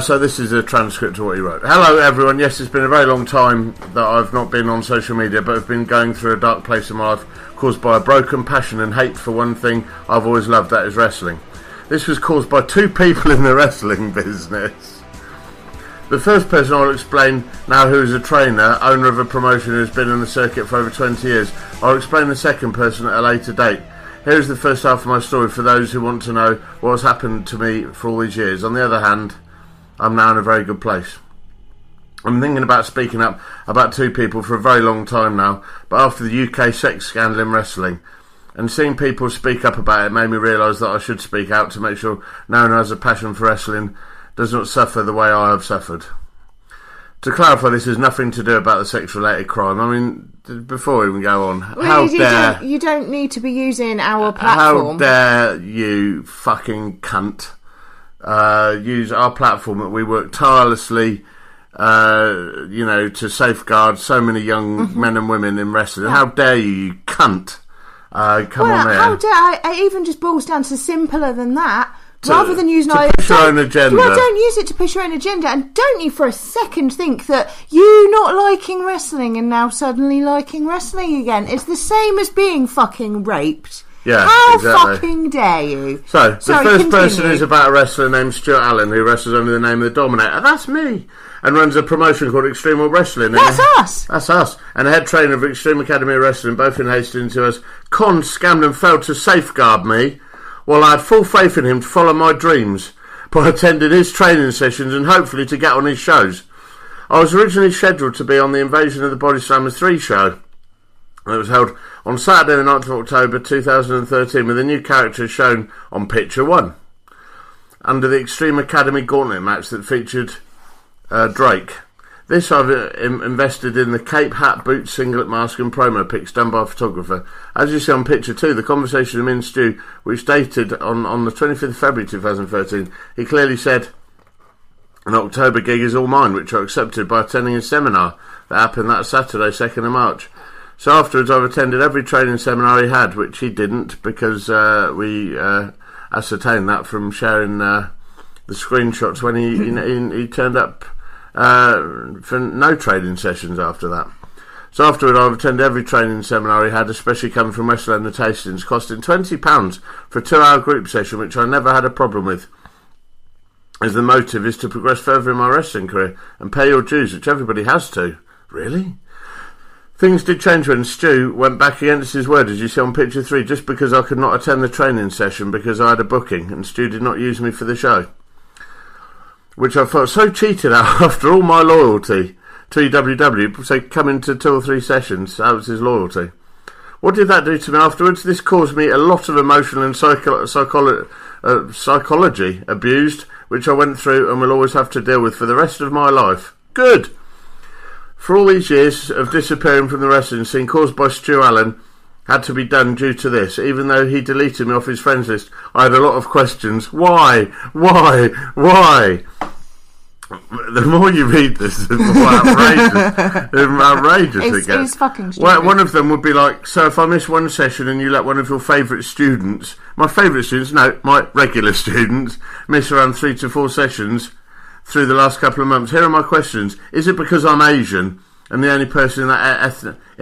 Speaker 1: so this is a transcript of what he wrote. Hello everyone, yes, it's been a very long time that I've not been on social media, but I've been going through a dark place in my life caused by a broken passion and hate for one thing I've always loved, that is wrestling. This was caused by two people in the wrestling business. The first person I'll explain now, who is a trainer, owner of a promotion who has been in the circuit for over 20 years. I'll explain the second person at a later date. Here's the first half of my story for those who want to know what has happened to me for all these years. On the other hand, I'm now in a very good place. I'm thinking about speaking up about two people for a very long time now, but after the UK sex scandal in wrestling, and seeing people speak up about it made me realise that I should speak out to make sure no one who has a passion for wrestling does not suffer the way I have suffered. To clarify, this has nothing to do about the sex-related crime. I mean, before we even go on,
Speaker 3: well, you don't need to be using our platform.
Speaker 1: How dare you fucking cunt use our platform that we work tirelessly, you know, to safeguard so many young men and women in wrestling. Yeah. How dare you cunt? Come on there.
Speaker 3: How dare it even just boils down to simpler than that. Rather than using
Speaker 1: to push your own agenda.
Speaker 3: Well, don't use it to push your own agenda, and don't you for a second think that you not liking wrestling and now suddenly liking wrestling again. It's the same as being fucking raped.
Speaker 1: Yeah,
Speaker 3: how
Speaker 1: exactly.
Speaker 3: fucking dare you?
Speaker 1: So, the first person is about a wrestler named Stuart Allen, who wrestles under the name of the Dominator. That's me. And runs a promotion called Extreme World Wrestling.
Speaker 3: That's us.
Speaker 1: That's us. And a head trainer of Extreme Academy of Wrestling, both in Hastings, who has conned, scammed and failed to safeguard me. Well, I had full faith in him to follow my dreams by attending his training sessions and hopefully to get on his shows. I was originally scheduled to be on the Invasion of the Body Slammers 3 show. It was held on Saturday the 9th of October 2013 with a new character shown on Picture 1 under the Extreme Academy Gauntlet match that featured Drake. This I've invested in the Cape Hat, boot, singlet, mask and promo pics done by a photographer. As you see on Picture 2, the conversation of me and Stu, which dated on the 25th of February 2013, he clearly said, an October gig is all mine, which I accepted by attending a seminar that happened that Saturday, 2nd of March. So afterwards I've attended every training seminar he had, which he didn't, because we ascertained that from sharing the screenshots when he turned up for no training sessions after that. So afterward I've attended every training seminar he had, especially coming from West London to Hastings, costing £20 for a 2-hour group session, which I never had a problem with, as the motive is to progress further in my wrestling career and pay your dues, which everybody has to. Really? Things did change when Stu went back against his word, as you see on picture 3, just because I could not attend the training session because I had a booking and Stu did not use me for the show. Which I felt so cheated out after all my loyalty to EWW, so coming to 2 or 3 sessions, that was his loyalty. What did that do to me afterwards? This caused me a lot of emotional and psychology abused, which I went through and will always have to deal with for the rest of my life. Good! For all these years of disappearing from the wrestling scene caused by Stu Allen had to be done due to this. Even though he deleted me off his friends list, I had a lot of questions. Why? Why? The more you read this, the more outrageous it gets.
Speaker 3: It's fucking stupid.
Speaker 1: One of them would be like, so if I miss one session and you let one of your favourite students, my regular students, miss around 3 to 4 sessions through the last couple of months, here are my questions. Is it because I'm Asian and the only person in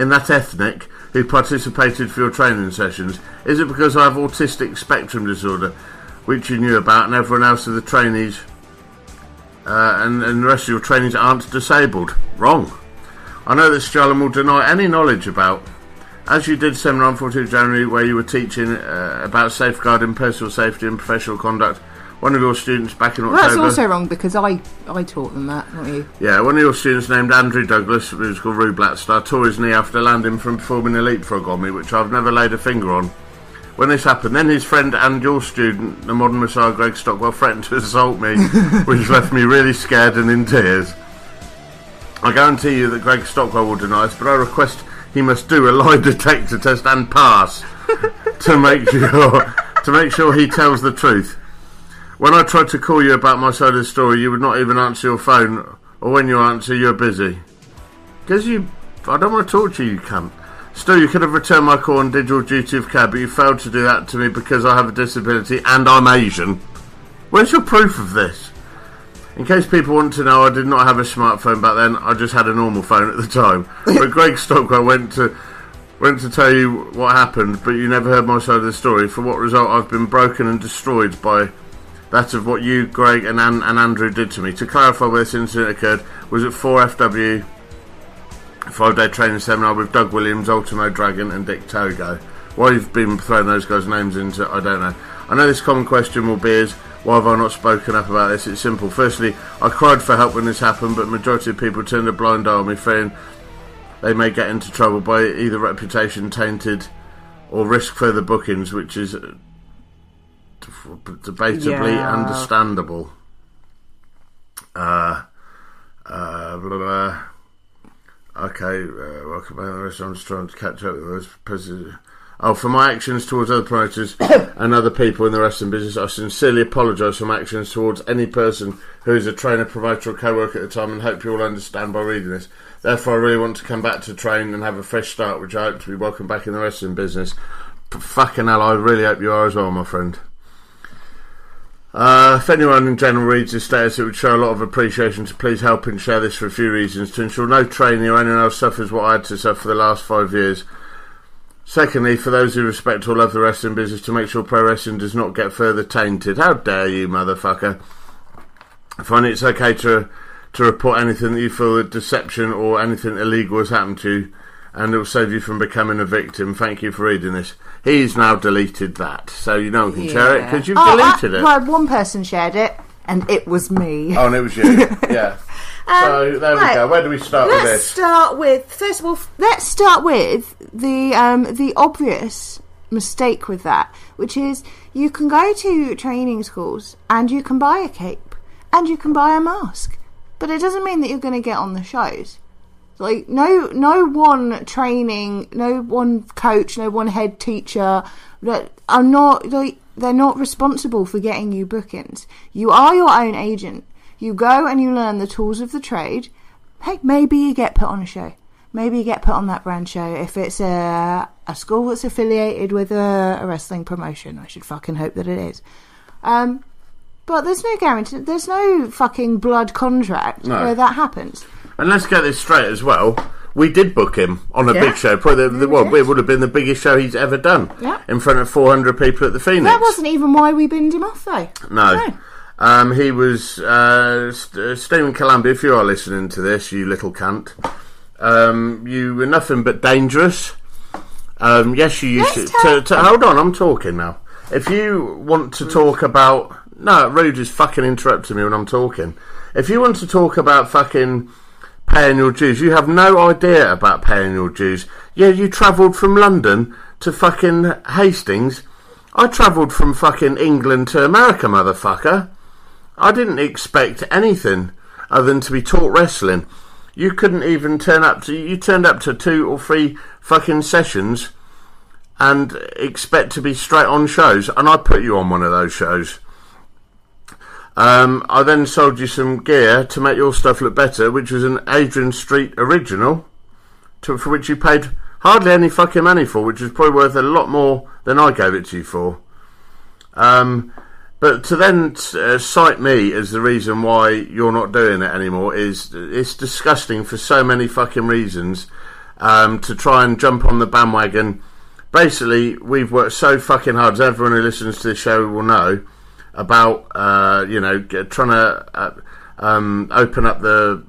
Speaker 1: that ethnic who participated for your training sessions? Is it because I have autistic spectrum disorder, which you knew about, and everyone else of the trainees and the rest of your trainees aren't disabled? Wrong. I know that Stalin will deny any knowledge about, as you did seminar on 14th January where you were teaching about safeguarding personal safety and professional conduct. One of your students back in October...
Speaker 3: Well, that's also wrong because I taught them that, not you.
Speaker 1: Yeah, one of your students named Andrew Douglas, who was called Rue Blackstar, tore his knee after landing from performing a leapfrog on me, which I've never laid a finger on. When this happened, then his friend and your student, the modern Messiah Greg Stockwell, threatened to assault me, which left me really scared and in tears. I guarantee you that Greg Stockwell will deny this, but I request he must do a lie detector test and pass to make sure he tells the truth. When I tried to call you about my side of the story, you would not even answer your phone, or when you answer, you're busy. Because I don't want to talk to you, you cunt. Still, you could have returned my call and did your duty of care, but you failed to do that to me because I have a disability and I'm Asian. Where's your proof of this? In case people want to know, I did not have a smartphone back then. I just had a normal phone at the time. But Greg Stockwell went to tell you what happened, but you never heard my side of the story. For what result, I've been broken and destroyed by that of what you, Greg, and Andrew did to me. To clarify where this incident occurred, was at 4FW 5-day training seminar with Doug Williams, Ultimo Dragon and Dick Togo. Why you've been throwing those guys' names into, I don't know. I know this common question will be is, why have I not spoken up about this? It's simple. Firstly, I cried for help when this happened, but majority of people turned a blind eye on me, fearing they may get into trouble by either reputation tainted or risk further bookings, which is debatably understandable. Okay, welcome back to the rest. I'm just trying to catch up with those. For my actions towards other promoters and other people in the wrestling business, I sincerely apologise for my actions towards any person who is a trainer, provider or co-worker at the time, and hope you all understand by reading this. Therefore, I really want to come back to train and have a fresh start, which I hope to be welcome back in the wrestling business. But fucking hell, I really hope you are as well, my friend. If anyone in general reads this status, it would show a lot of appreciation to please help and share this for a few reasons. To ensure no trainee or anyone else suffers what I had to suffer for the last 5 years. Secondly, for those who respect or love the wrestling business, to make sure pro wrestling does not get further tainted. How dare you, motherfucker. Finally, it's okay to report anything that you feel that deception or anything illegal has happened to you, and it will save you from becoming a victim. Thank you for reading this. He's now deleted that, so you know we can share it because you've deleted it.
Speaker 3: Well, one person shared it, and it was me.
Speaker 1: Oh, and it was you. Yeah. So there we go. Where do we start with this?
Speaker 3: First of all, let's start with the obvious mistake with that, which is you can go to training schools and you can buy a cape and you can buy a mask, but it doesn't mean that you're going to get on the shows. Like no one training, no one coach, no one head teacher that are not they're not responsible for getting you bookings. You are your own agent. You go and you learn the tools of the trade. Hey, maybe you get put on a show. Maybe you get put on that brand show if it's a school that's affiliated with a wrestling promotion. I should fucking hope that it is. But there's no guarantee. There's no fucking blood contract where that happens.
Speaker 1: And let's get this straight as well. We did book him on a big show. Probably it would have been the biggest show he's ever done. Yeah. In front of 400 people at the Phoenix.
Speaker 3: That wasn't even why we binned him off, though.
Speaker 1: No. He was Stephen Columbia. If you are listening to this, you little cunt, You were nothing but dangerous. Yes, you used to hold on, I'm talking now. If you want to talk about... No, Rude is fucking interrupting me when I'm talking. If you want to talk about fucking paying your dues, you have no idea about paying your dues. Yeah, you travelled from London to fucking Hastings. I travelled from fucking England to America, motherfucker. I didn't expect anything other than to be taught wrestling. You couldn't even turn up to... You turned up to 2 or 3 fucking sessions and expect to be straight on shows, and I put you on one of those shows. I then sold you some gear to make your stuff look better, which was an Adrian Street original, for which you paid hardly any fucking money for, which was probably worth a lot more than I gave it to you for. But to then cite me as the reason why you're not doing it anymore it's disgusting for so many fucking reasons. To try and jump on the bandwagon. Basically, we've worked so fucking hard, as everyone who listens to the show will know, about trying to open up the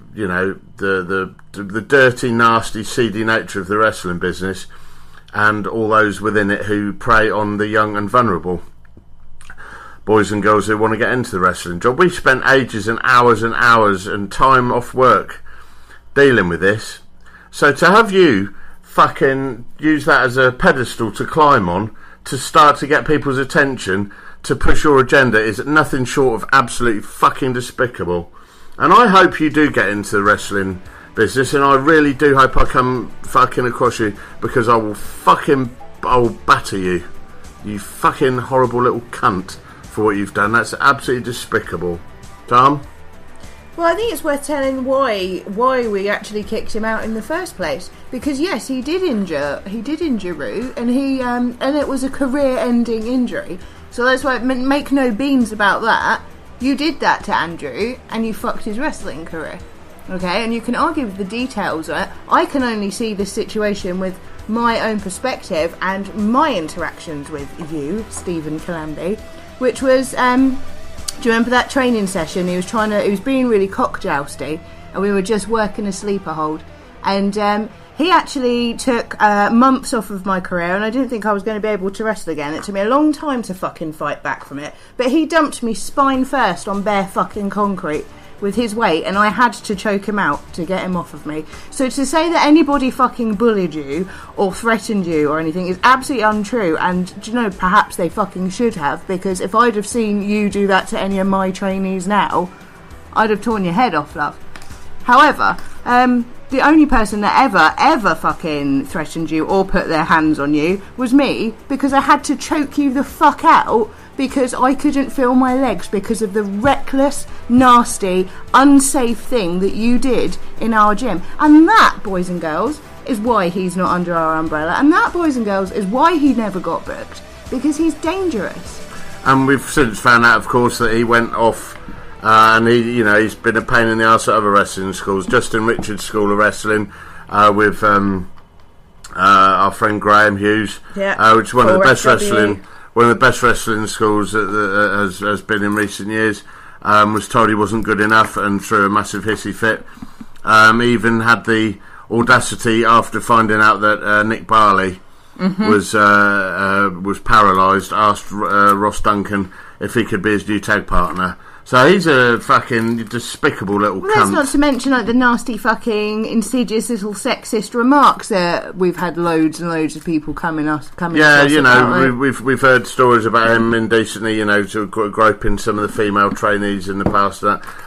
Speaker 1: dirty, nasty, seedy nature of the wrestling business, and all those within it who prey on the young and vulnerable boys and girls who want to get into the wrestling job. We spent ages and hours and time off work dealing with this. So to have you fucking use that as a pedestal to climb on, to start to get people's attention, to push your agenda, is nothing short of absolutely fucking despicable. And I hope you do get into the wrestling business, and I really do hope I come fucking across you, because I will batter you. You fucking horrible little cunt for what you've done. That's absolutely despicable. Tom?
Speaker 3: Well, I think it's worth telling why we actually kicked him out in the first place. Because yes, he did injure Root, and and it was a career-ending injury. So that's why, make no beans about that. You did that to Andrew, and you fucked his wrestling career. Okay, and you can argue with the details of it. I can only see the situation with my own perspective and my interactions with you, Stephen Calamby, which was. Do you remember that training session? He was being really cock-jousty, and we were just working a sleeper hold. And he actually took months off of my career, and I didn't think I was going to be able to wrestle again. It took me a long time to fucking fight back from it. But he dumped me spine first on bare fucking concrete with his weight, and I had to choke him out to get him off of me. So to say that anybody fucking bullied you or threatened you or anything is absolutely untrue, and do you know, perhaps they fucking should have, because if I'd have seen you do that to any of my trainees now, I'd have torn your head off, love. However, the only person that ever fucking threatened you or put their hands on you was me, because I had to choke you the fuck out because I couldn't feel my legs because of the reckless, nasty, unsafe thing that you did in our gym. And that, boys and girls, is why he's not under our umbrella. And that, boys and girls, is why he never got booked, because he's dangerous.
Speaker 1: And we've since found out, of course, that he went off and he's been a pain in the arse at other wrestling schools. Justin Richards' School of Wrestling with our friend Graham Hughes, which is one of the best wrestling schools that has been in recent years. Was told he wasn't good enough and threw a massive hissy fit. Even had the audacity, after finding out that Nick Barley was paralysed, asked Ross Duncan if he could be his new tag partner. So he's a fucking despicable little cunt.
Speaker 3: That's not to mention the nasty fucking insidious little sexist remarks that we've had loads and loads of people coming to us about.
Speaker 1: We've heard stories about him indecently, sort of groping some of the female trainees in the past,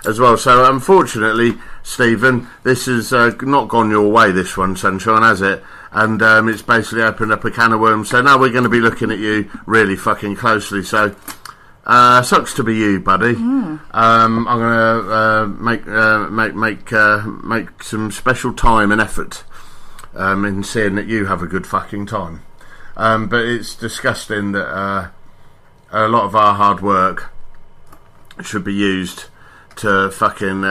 Speaker 1: as well. So unfortunately, Stephen, this has not gone your way, this one, sunshine, has it? And it's basically opened up a can of worms. So now we're going to be looking at you really fucking closely. So. Sucks to be you, buddy. I'm gonna make some special time and effort in seeing that you have a good fucking time. But it's disgusting that a lot of our hard work should be used to fucking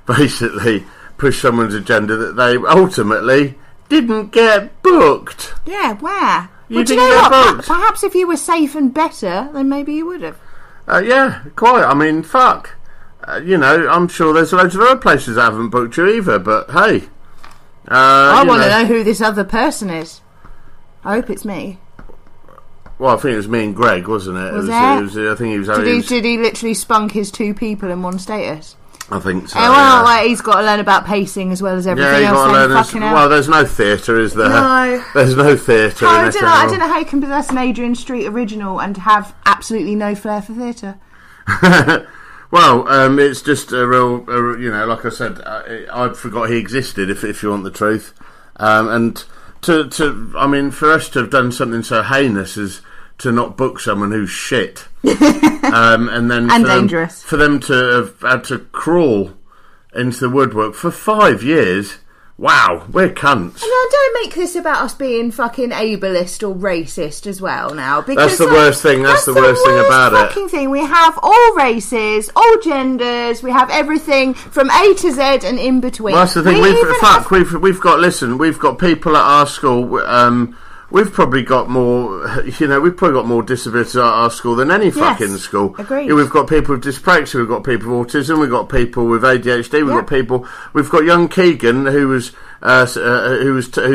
Speaker 1: basically push someone's agenda that they ultimately didn't get booked.
Speaker 3: Yeah, where?
Speaker 1: You didn't get booked.
Speaker 3: Perhaps if you were safe and better, then maybe you would have.
Speaker 1: Yeah, quite. I mean, fuck. I'm sure there's loads of other places that haven't booked you either, but hey.
Speaker 3: I want to know who this other person is. I hope it's me.
Speaker 1: Well, I think it was me and Greg, wasn't it? I think he was...
Speaker 3: Did he literally spunk his 2 people in one status?
Speaker 1: I think so.
Speaker 3: He's got to learn about pacing as well as everything else.
Speaker 1: Well, there's no theatre, is there?
Speaker 3: No.
Speaker 1: There's no theatre in it.
Speaker 3: I don't know how you can possess an Adrian Street original and have absolutely no flair for theatre.
Speaker 1: Well, it's just a real, like I said, I forgot he existed, if you want the truth. And for us to have done something so heinous as to not book someone who's shit, and then
Speaker 3: dangerous
Speaker 1: for them to have had to crawl into the woodwork for 5 years. Wow, we're cunts.
Speaker 3: And now don't make this about us being fucking ableist or racist as well now. Because
Speaker 1: that's the worst thing. That's the worst thing about it.
Speaker 3: Fucking thing. We have all races, all genders. We have everything from A to Z and in between.
Speaker 1: Well, that's the thing. We've got people at our school. We've probably got more, disabilities at our school than any fucking school.
Speaker 3: Agreed.
Speaker 1: We've got people with dyspraxia, we've got people with autism, we've got people with ADHD, we've got young Keegan whose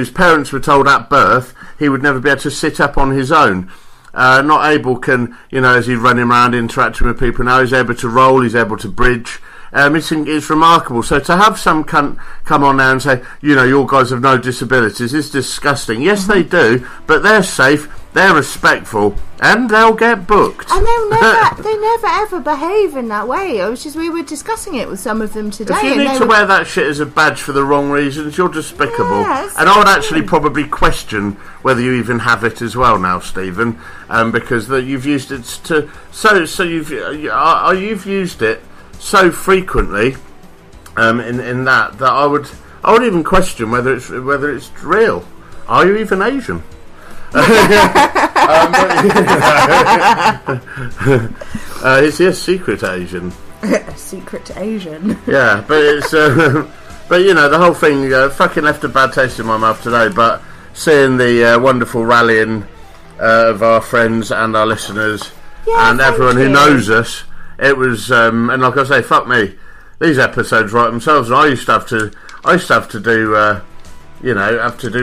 Speaker 1: parents were told at birth he would never be able to sit up on his own. Not able as he's running around interacting with people now, he's able to roll, he's able to bridge. It's remarkable. So to have some cunt come on now and say, your guys have no disabilities is disgusting. Yes, they do, but they're safe, they're respectful, and they'll get booked.
Speaker 3: And they never ever behave in that way. We were discussing it with some of them today.
Speaker 1: If you need to wear that shit as a badge for the wrong reasons, you're despicable.
Speaker 3: Yes,
Speaker 1: and I would actually probably question whether you even have it as well now, Stephen, because you've used it to. You've used it so frequently, in that I would even question whether it's real. Are you even Asian? It's a secret Asian.
Speaker 3: Secret Asian.
Speaker 1: Yeah, but it's the whole thing fucking left a bad taste in my mouth today. But seeing the wonderful rallying of our friends and our listeners and everyone who knows us. It was, and like I say, fuck me. These episodes write themselves, and I used to have to do,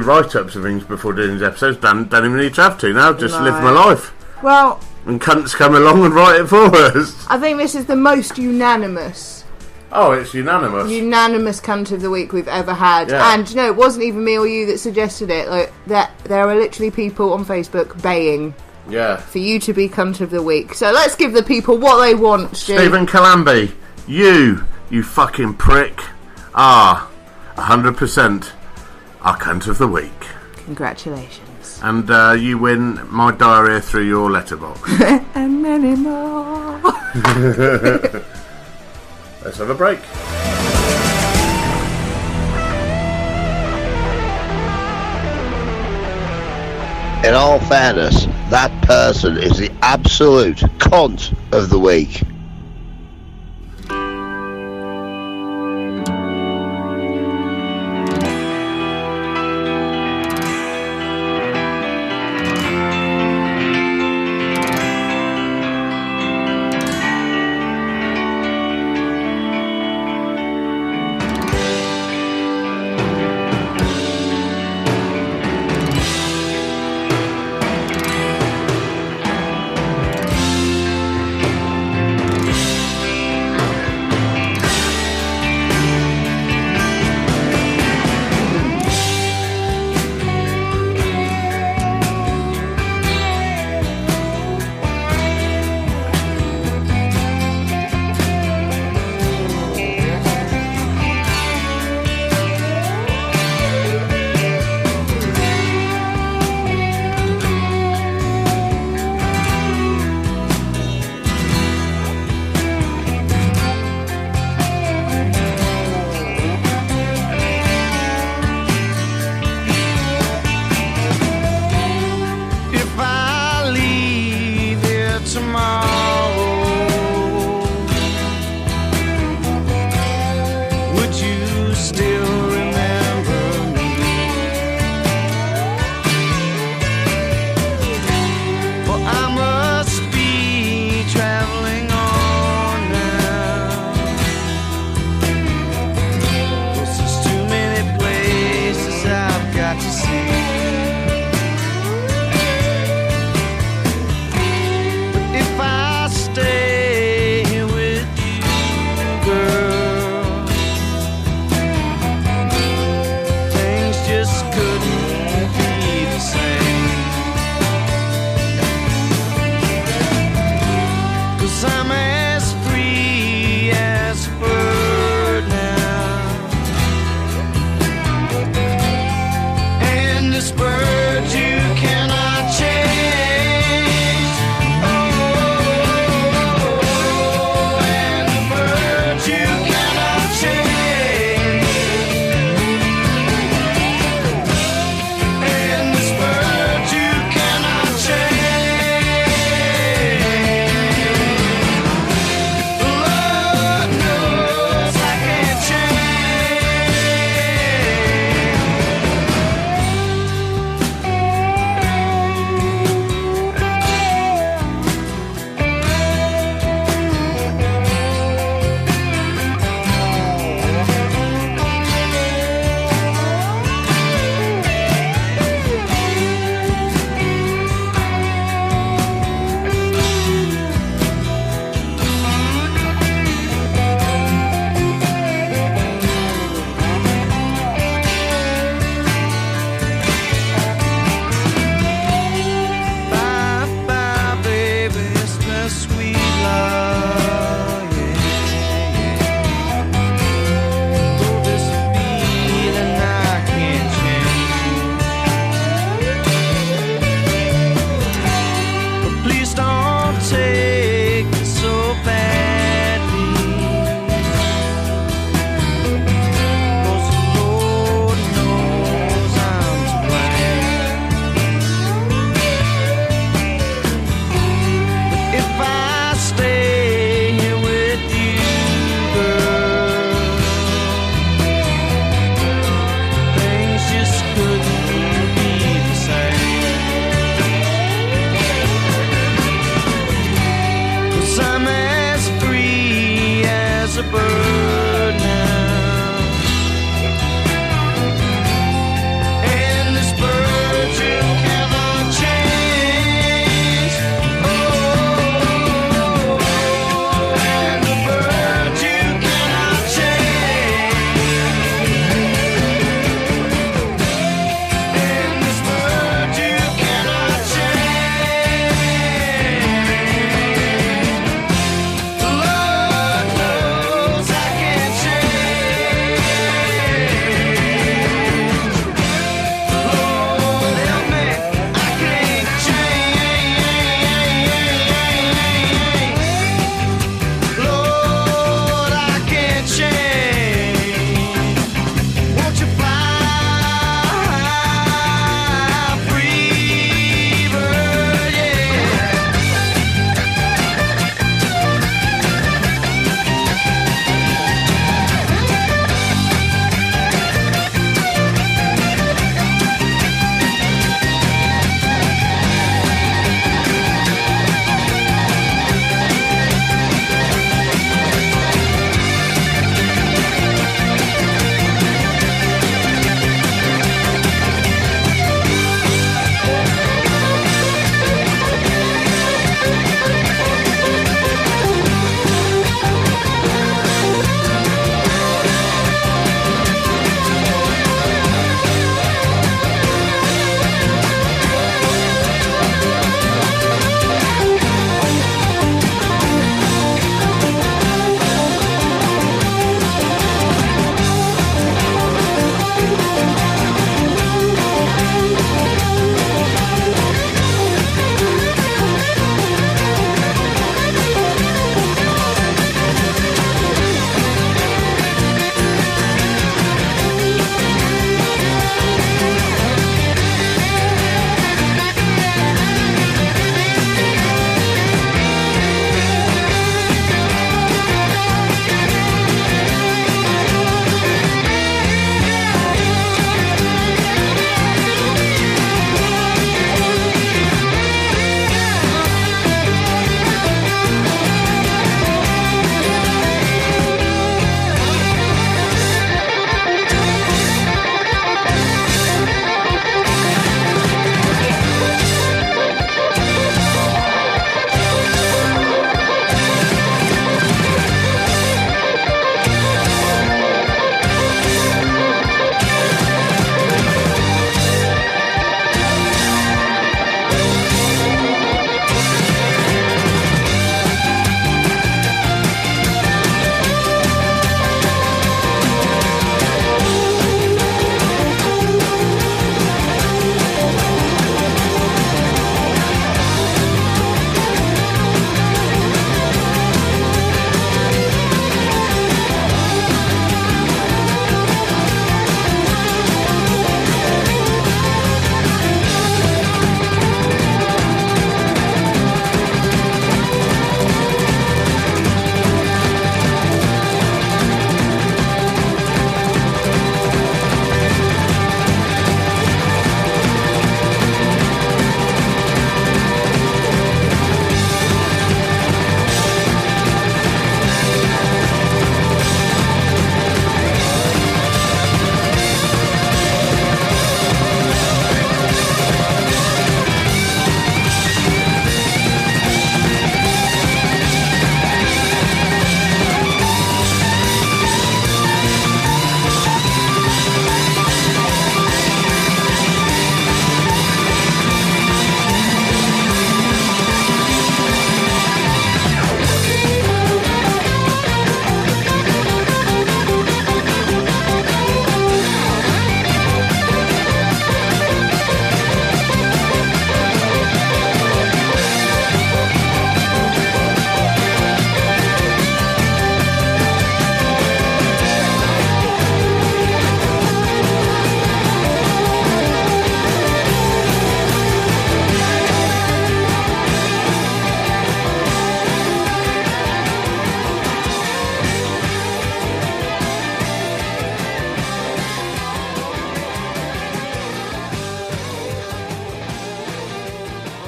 Speaker 1: write-ups of things before doing these episodes. Don't even need to have to now. Just live my life.
Speaker 3: Well,
Speaker 1: and cunts come along and write it for us.
Speaker 3: I think this is the most unanimous.
Speaker 1: Oh, it's unanimous.
Speaker 3: Unanimous cunt of the week we've ever had,
Speaker 1: yeah.
Speaker 3: And it wasn't even me or you that suggested it. Like that, there are literally people on Facebook baying.
Speaker 1: Yeah.
Speaker 3: For you to be cunt of the week. So let's give the people what they want, Stu.
Speaker 1: Stephen Calambi, you fucking prick, are 100% our cunt of the week.
Speaker 3: Congratulations.
Speaker 1: And you win my diarrhea through your letterbox.
Speaker 3: And many more.
Speaker 1: Let's have a break.
Speaker 2: In all fairness, that person is the absolute cunt of the week.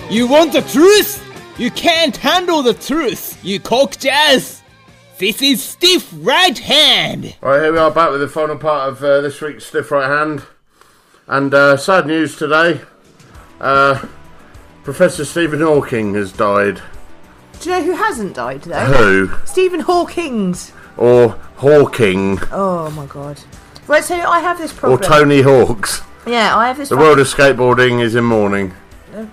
Speaker 11: You want the truth? You can't handle the truth, you cock jazz. This is Stiff Right Hand.
Speaker 1: Right, here we are back with the final part of this week's Stiff Right Hand. And sad news today. Professor Stephen Hawking has died.
Speaker 3: Do you know who hasn't died, though?
Speaker 1: Who?
Speaker 3: Stephen Hawking's.
Speaker 1: Or Hawking.
Speaker 3: Oh, my God. Right, so I have this problem.
Speaker 1: Or Tony Hawks.
Speaker 3: Yeah, I have this
Speaker 1: The world of skateboarding is in mourning.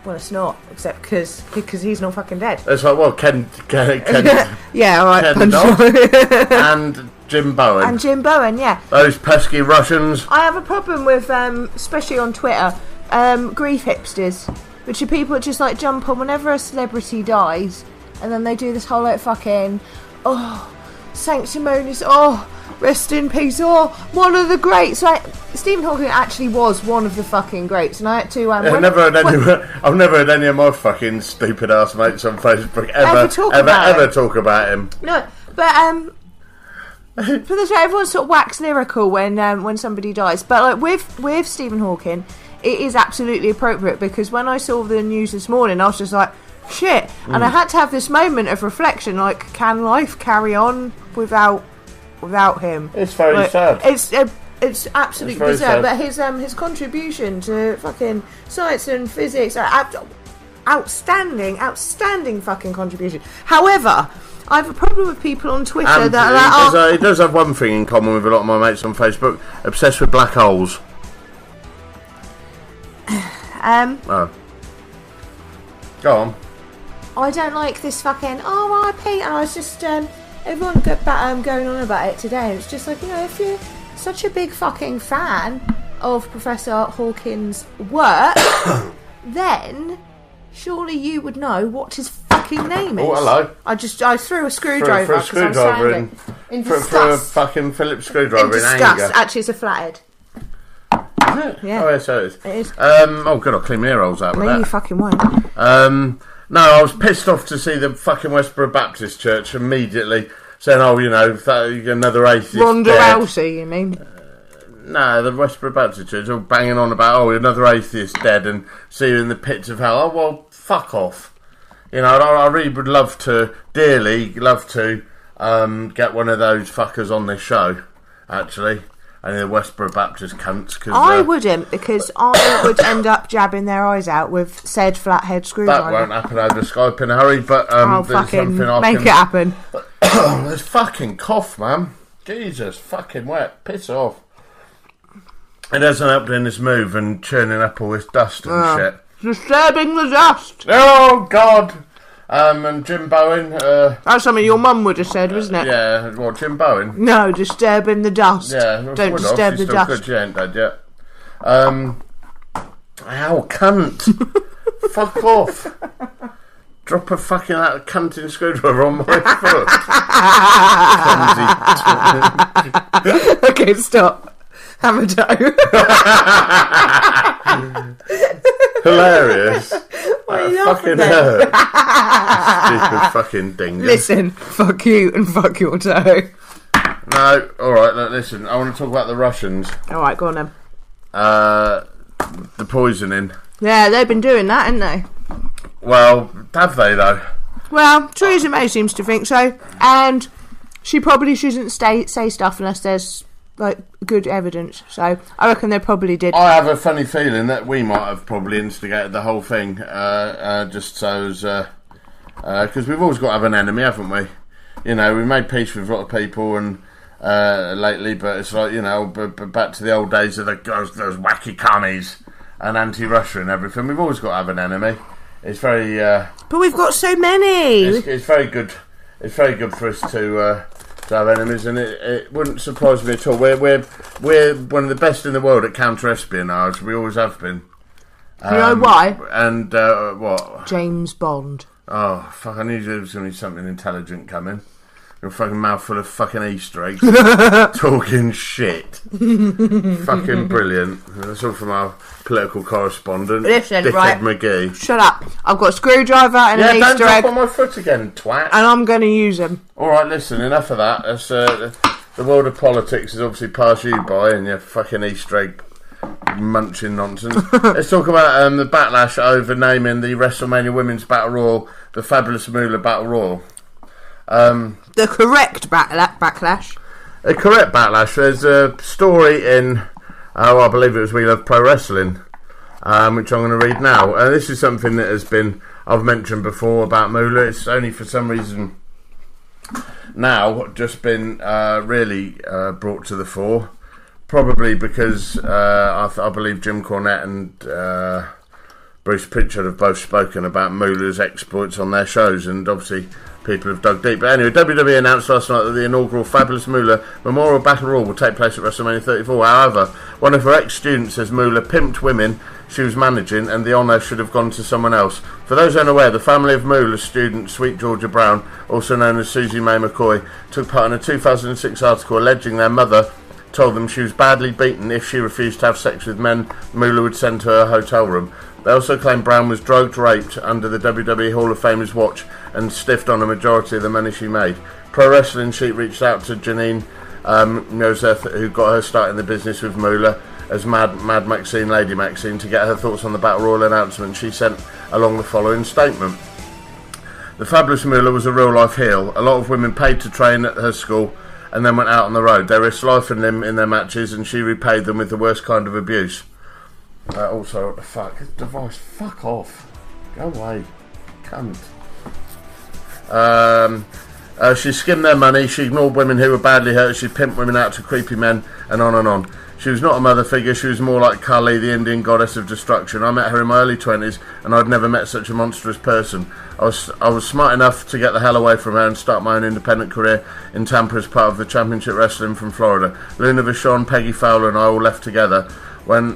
Speaker 3: Well, it's not, except because he's not fucking dead.
Speaker 1: It's like, well, Ken
Speaker 3: yeah, alright.
Speaker 1: Ken Dodd and Jim Bowen.
Speaker 3: And Jim Bowen, yeah.
Speaker 1: Those pesky Russians.
Speaker 3: I have a problem with, especially on Twitter, grief hipsters, which are people that just like jump on whenever a celebrity dies, and then they do this whole like fucking, sanctimonious, rest in peace, one of the greats. Like, Stephen Hawking actually was one of the fucking greats, and I had to.
Speaker 1: I've never heard any of my fucking stupid ass mates on Facebook ever talk about him.
Speaker 3: No, but for this, everyone sort of wax lyrical when somebody dies, but like with Stephen Hawking, it is absolutely appropriate, because when I saw the news this morning, I was just like, shit, and I had to have this moment of reflection, like, can life carry on without him?
Speaker 1: It's very sad.
Speaker 3: It's absolutely bizarre, but his contribution to fucking science and physics are outstanding fucking contribution. However, I have a problem with people on Twitter
Speaker 1: he does have one thing in common with a lot of my mates on Facebook: obsessed with black holes. Go on.
Speaker 3: I don't like this fucking RIP, and I was just everyone going on about it today, and it's just like, if you're such a big fucking fan of Professor Hawking's work, then surely you would know what his fucking name is.
Speaker 1: Oh, hello.
Speaker 3: I threw a screwdriver.
Speaker 1: Threw a screwdriver in disgust. For a fucking Phillips screwdriver in anger.
Speaker 3: Actually, it's a flathead.
Speaker 1: Is it?
Speaker 3: Yeah.
Speaker 1: Oh, yes, it is.
Speaker 3: It is.
Speaker 1: Oh, God, I'll clean my ear holes out with that.
Speaker 3: No, you fucking won't.
Speaker 1: No, I was pissed off to see the fucking Westboro Baptist Church immediately saying, another atheist.
Speaker 3: Ronda Rousey, you mean?
Speaker 1: No, the Westboro Baptist Church all banging on about, another atheist dead and see you in the pits of hell. Oh, well, fuck off. I really would dearly love to get one of those fuckers on this show, actually. And the Westboro Baptist cunts.
Speaker 3: I wouldn't, because I would end up jabbing their eyes out with said flathead screwdriver.
Speaker 1: That won't happen over Skype in a hurry, but
Speaker 3: I'll fucking make it happen.
Speaker 1: There's fucking cough, man. Jesus, fucking wet. Piss off. It hasn't helped in this move and churning up all this dust and shit.
Speaker 3: Disturbing the dust.
Speaker 1: Oh, God. And Jim Bowen.
Speaker 3: That's something your mum would have said, wasn't it?
Speaker 1: Yeah, what, Jim Bowen?
Speaker 3: No, disturbing the dust.
Speaker 1: Yeah,
Speaker 3: don't disturb the dust.
Speaker 1: Good, she ain't dead yet. Ow, cunt. Fuck off. Drop a fucking cunting screwdriver on my foot.
Speaker 3: Okay, stop. Have a dough.
Speaker 1: Hilarious.
Speaker 3: What are you
Speaker 1: fucking hurt. Stupid fucking dingus.
Speaker 3: Listen, fuck you and fuck your toe.
Speaker 1: No, alright, listen, I want to talk about the Russians.
Speaker 3: Alright, go on then.
Speaker 1: The poisoning.
Speaker 3: Yeah, they've been doing that, haven't they?
Speaker 1: Well, have they though?
Speaker 3: Well, Theresa May seems to think so, and she probably shouldn't say stuff unless there's good evidence. So I reckon they probably did.
Speaker 1: I have a funny feeling that we might have probably instigated the whole thing, just so as because we've always got to have an enemy, haven't we? We made peace with a lot of people and lately, but it's like but back to the old days of those wacky commies and anti-Russia and everything. We've always got to have an enemy. It's very.
Speaker 3: But we've got so many.
Speaker 1: It's very good. It's very good for us to have enemies, and it wouldn't surprise me at all. We're one of the best in the world at counter-espionage. We always have been.
Speaker 3: You know why?
Speaker 1: And what?
Speaker 3: James Bond.
Speaker 1: Oh fuck! I knew there was going to be something intelligent coming. Your fucking mouthful of fucking Easter eggs. Talking shit. Fucking brilliant. That's all from our political correspondent.
Speaker 3: Listen,
Speaker 1: Dickhead
Speaker 3: right.
Speaker 1: McGee.
Speaker 3: Shut up. I've got a screwdriver and an Easter egg.
Speaker 1: Yeah, don't drop on my foot again, twat.
Speaker 3: And I'm going to use them.
Speaker 1: Alright, listen, enough of that. That's, the world of politics has obviously passed you by and your fucking Easter egg munching nonsense. Let's talk about the backlash over naming the WrestleMania Women's Battle Royal the Fabulous Moolah Battle Royal.
Speaker 3: The correct backlash.
Speaker 1: A correct backlash. There's a story in, I believe it was We Love Pro Wrestling, which I'm going to read now. This is something that has been, I've mentioned before about Moolah. It's only for some reason now just been really brought to the fore. Probably because I believe Jim Cornette and Bruce Pritchard have both spoken about Moolah's exploits on their shows, and obviously people have dug deep. But anyway, WWE announced last night that the inaugural Fabulous Moolah Memorial Battle Royal will take place at WrestleMania 34. However, one of her ex-students says Moolah pimped women she was managing, and the honour should have gone to someone else. For those unaware, the family of Moolah's student, Sweet Georgia Brown, also known as Susie Mae McCoy, took part in a 2006 article alleging their mother told them she was badly beaten if she refused to have sex with men Moolah would send to her hotel room. They also claimed Brown was drugged, raped under the WWE Hall of Famer's watch and stiffed on a majority of the money she made. Pro Wrestling Sheet reached out to Janine Noseth, who got her start in the business with Moolah as Mad Maxine, Lady Maxine, to get her thoughts on the Battle Royal announcement. She sent along the following statement. The Fabulous Moolah was a real-life heel. A lot of women paid to train at her school and then went out on the road. They risked life and limb in their matches, and she repaid them with the worst kind of abuse. Also, what the fuck? This device, fuck off. Go away. Cunt. She skimmed their money, she ignored women who were badly hurt, she pimped women out to creepy men, and on and on. She was not a mother figure, she was more like Kali, the Indian goddess of destruction. I met her in my early 20s, and I'd never met such a monstrous person. I was smart enough to get the hell away from her and start my own independent career in Tampa as part of the Championship Wrestling from Florida. Luna Vachon, Peggy Fowler and I all left together, when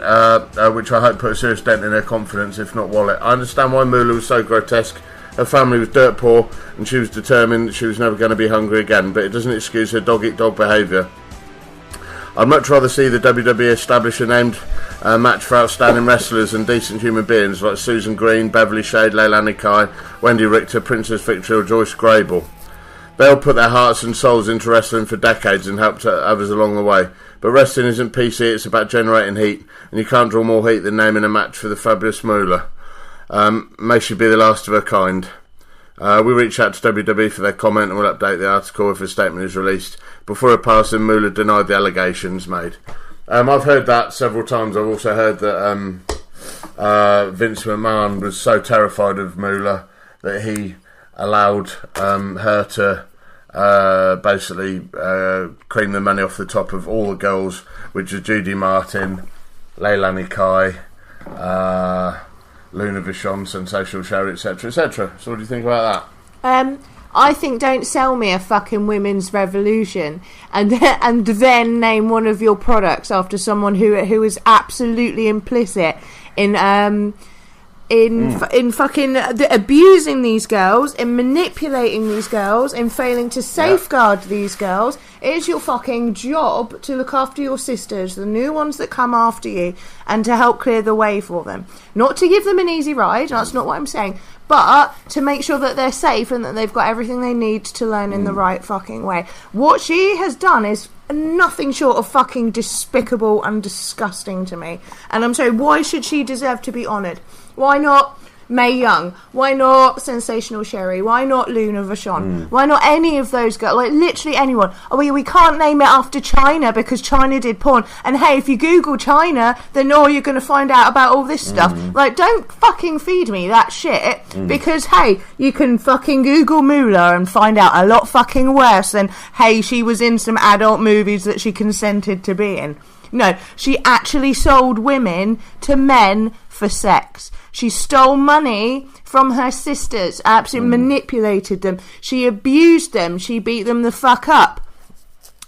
Speaker 1: which I hope put a serious dent in her confidence, if not wallet. I understand why Moolah was so grotesque. Her family was dirt poor, and she was determined that she was never going to be hungry again, but it doesn't excuse her dog-eat-dog behaviour. I'd much rather see the WWE establish a named match for outstanding wrestlers and decent human beings like Susan Green, Beverly Shade, Leilani Kai, Wendy Richter, Princess Victoria, or Joyce Grable. They all put their hearts and souls into wrestling for decades and helped others along the way. But wrestling isn't PC, it's about generating heat, and you can't draw more heat than naming a match for the Fabulous Moolah. May she be the last of her kind. We reached out to WWE for their comment and we'll update the article if a statement is released. Before her passing, Moolah denied the allegations made. I've heard that several times. I've also heard that Vince McMahon was so terrified of Moolah that he allowed her to basically cream the money off the top of all the girls, which are Judy Martin, Leilani Kai, Luna Vachon, Sensational Sherry, etc., etc. So what do you think about that?
Speaker 3: I think don't sell me a fucking women's revolution and then name one of your products after someone who is absolutely implicit in fucking abusing these girls, in manipulating these girls, in failing to safeguard these girls. It is your fucking job to look after your sisters, the new ones that come after you, and to help clear the way for them. Not to give them an easy ride, that's not what I'm saying, but to make sure that they're safe and that they've got everything they need to learn in the right fucking way. What she has done is nothing short of fucking despicable and disgusting to me. And I'm sorry, why should she deserve to be honoured? Why not Mae Young? Why not Sensational Sherry? Why not Luna Vachon? Why not any of those girls? Like, literally anyone. Oh, we can't name it after China because China did porn. And hey, if you Google China, then you're going to find out about all this stuff. Like, don't fucking feed me that shit because, hey, you can fucking Google Moolah and find out a lot fucking worse than, hey, she was in some adult movies that she consented to be in. No, she actually sold women to men for sex. She stole money from her sisters, absolutely manipulated them. She abused them. She beat them the fuck up.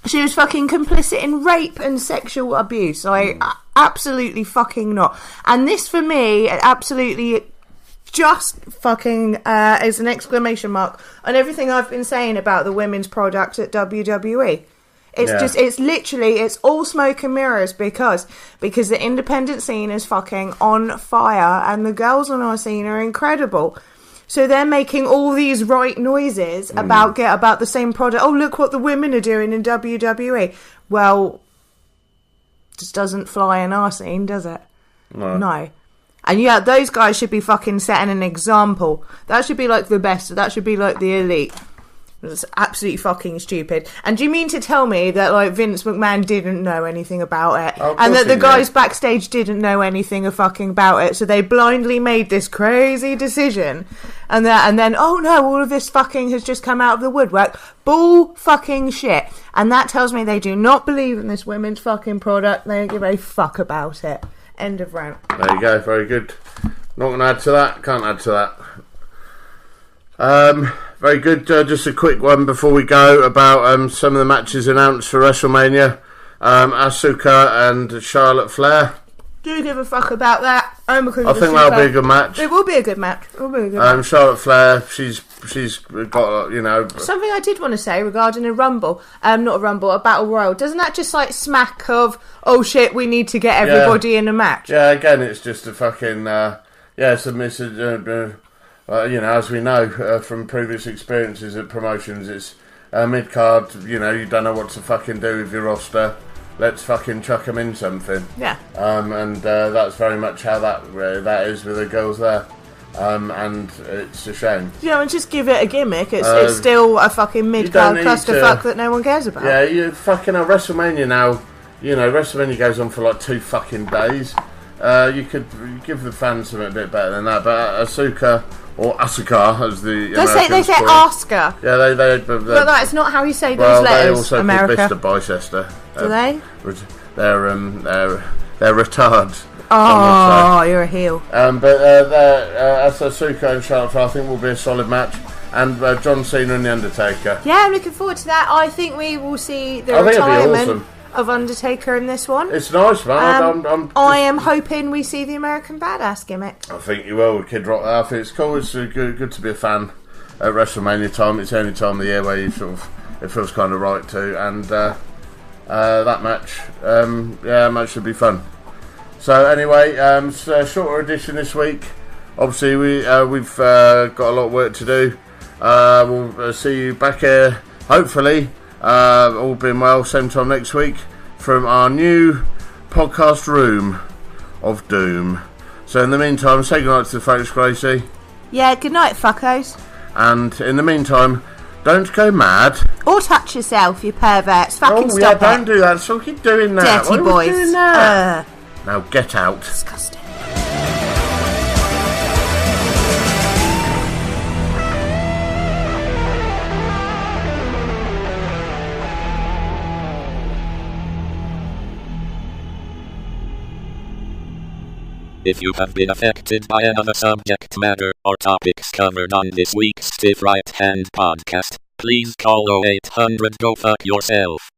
Speaker 3: She was fucking complicit in rape and sexual abuse. Absolutely fucking not. And this, for me, absolutely just fucking is an exclamation mark on everything I've been saying about the women's product at WWE. It's all smoke and mirrors because the independent scene is fucking on fire and the girls on our scene are incredible. So they're making all these right noises about the same product. Oh, look what the women are doing in WWE. Well, just doesn't fly in our scene, does it?
Speaker 1: No.
Speaker 3: And yeah, those guys should be fucking setting an example. That should be like the best. That should be like the elite. It's absolutely fucking stupid. And do you mean to tell me that like Vince McMahon didn't know anything about it, and that the guys backstage didn't know anything fucking about it? So they blindly made this crazy decision, and then oh no, all of this fucking has just come out of the woodwork. Bull fucking shit. And that tells me they do not believe in this women's fucking product. They don't give a fuck about it. End of rant.
Speaker 1: There you go. Very good. Not going to add to that. Can't add to that. Very good. Just a quick one before we go about some of the matches announced for WrestleMania. Asuka and Charlotte Flair.
Speaker 3: Do you give a fuck about that?
Speaker 1: I think that'll be a good match.
Speaker 3: It will be a good match.
Speaker 1: Charlotte Flair, she's got, you know...
Speaker 3: Something I did want to say regarding a Rumble, not a Rumble, a Battle Royal. Doesn't that just like smack of, oh shit, we need to get everybody in a match?
Speaker 1: Yeah, again, it's just a fucking, submissive, you know, as we know from previous experiences at promotions, it's mid-card, you know, you don't know what to fucking do with your roster. Let's fucking chuck them in something.
Speaker 3: Yeah.
Speaker 1: And that's very much how that is with the girls there. And it's a shame.
Speaker 3: Yeah, and just give it a gimmick. It's still a fucking mid-card clusterfuck that no one cares about.
Speaker 1: Yeah, you fucking WrestleMania now. You know, WrestleMania goes on for like 2 fucking days. You could give the fans something a bit better than that. But Asuka, or Asuka, as the
Speaker 3: they say Asuka.
Speaker 1: Yeah, they
Speaker 3: but that's not how you say those letters.
Speaker 1: They also
Speaker 3: America.
Speaker 1: call Mr. Bicester.
Speaker 3: Do they?
Speaker 1: They're retards.
Speaker 3: Oh, you're a heel.
Speaker 1: But Asuka and Charlotte, I think will be a solid match. And John Cena and The Undertaker.
Speaker 3: Yeah, I'm looking forward to that. I think we will see the retirement of Undertaker in this one.
Speaker 1: It's nice, man.
Speaker 3: I am hoping we see the American Badass gimmick.
Speaker 1: I think you will with Kid Rock. I think it's cool. It's good to be a fan at WrestleMania time. It's the only time of the year where you sort of it feels kind of right to. And that match, match should be fun. So anyway, shorter edition this week. Obviously, we've got a lot of work to do. We'll see you back here, hopefully, all being well, same time next week, from our new podcast room of doom. So in the meantime, say goodnight to the folks, Gracie.
Speaker 3: Yeah, good night, fuckos.
Speaker 1: And in the meantime, don't go mad.
Speaker 3: Or touch yourself, you perverts. Fucking stop it.
Speaker 1: Don't do that. So keep doing that.
Speaker 3: Dirty boys.
Speaker 1: Doing that? Now get out.
Speaker 3: Disgusting.
Speaker 12: If you have been affected by another subject matter or topics covered on this week's Stiff Right Hand podcast, please call 0800 Go Fuck Yourself.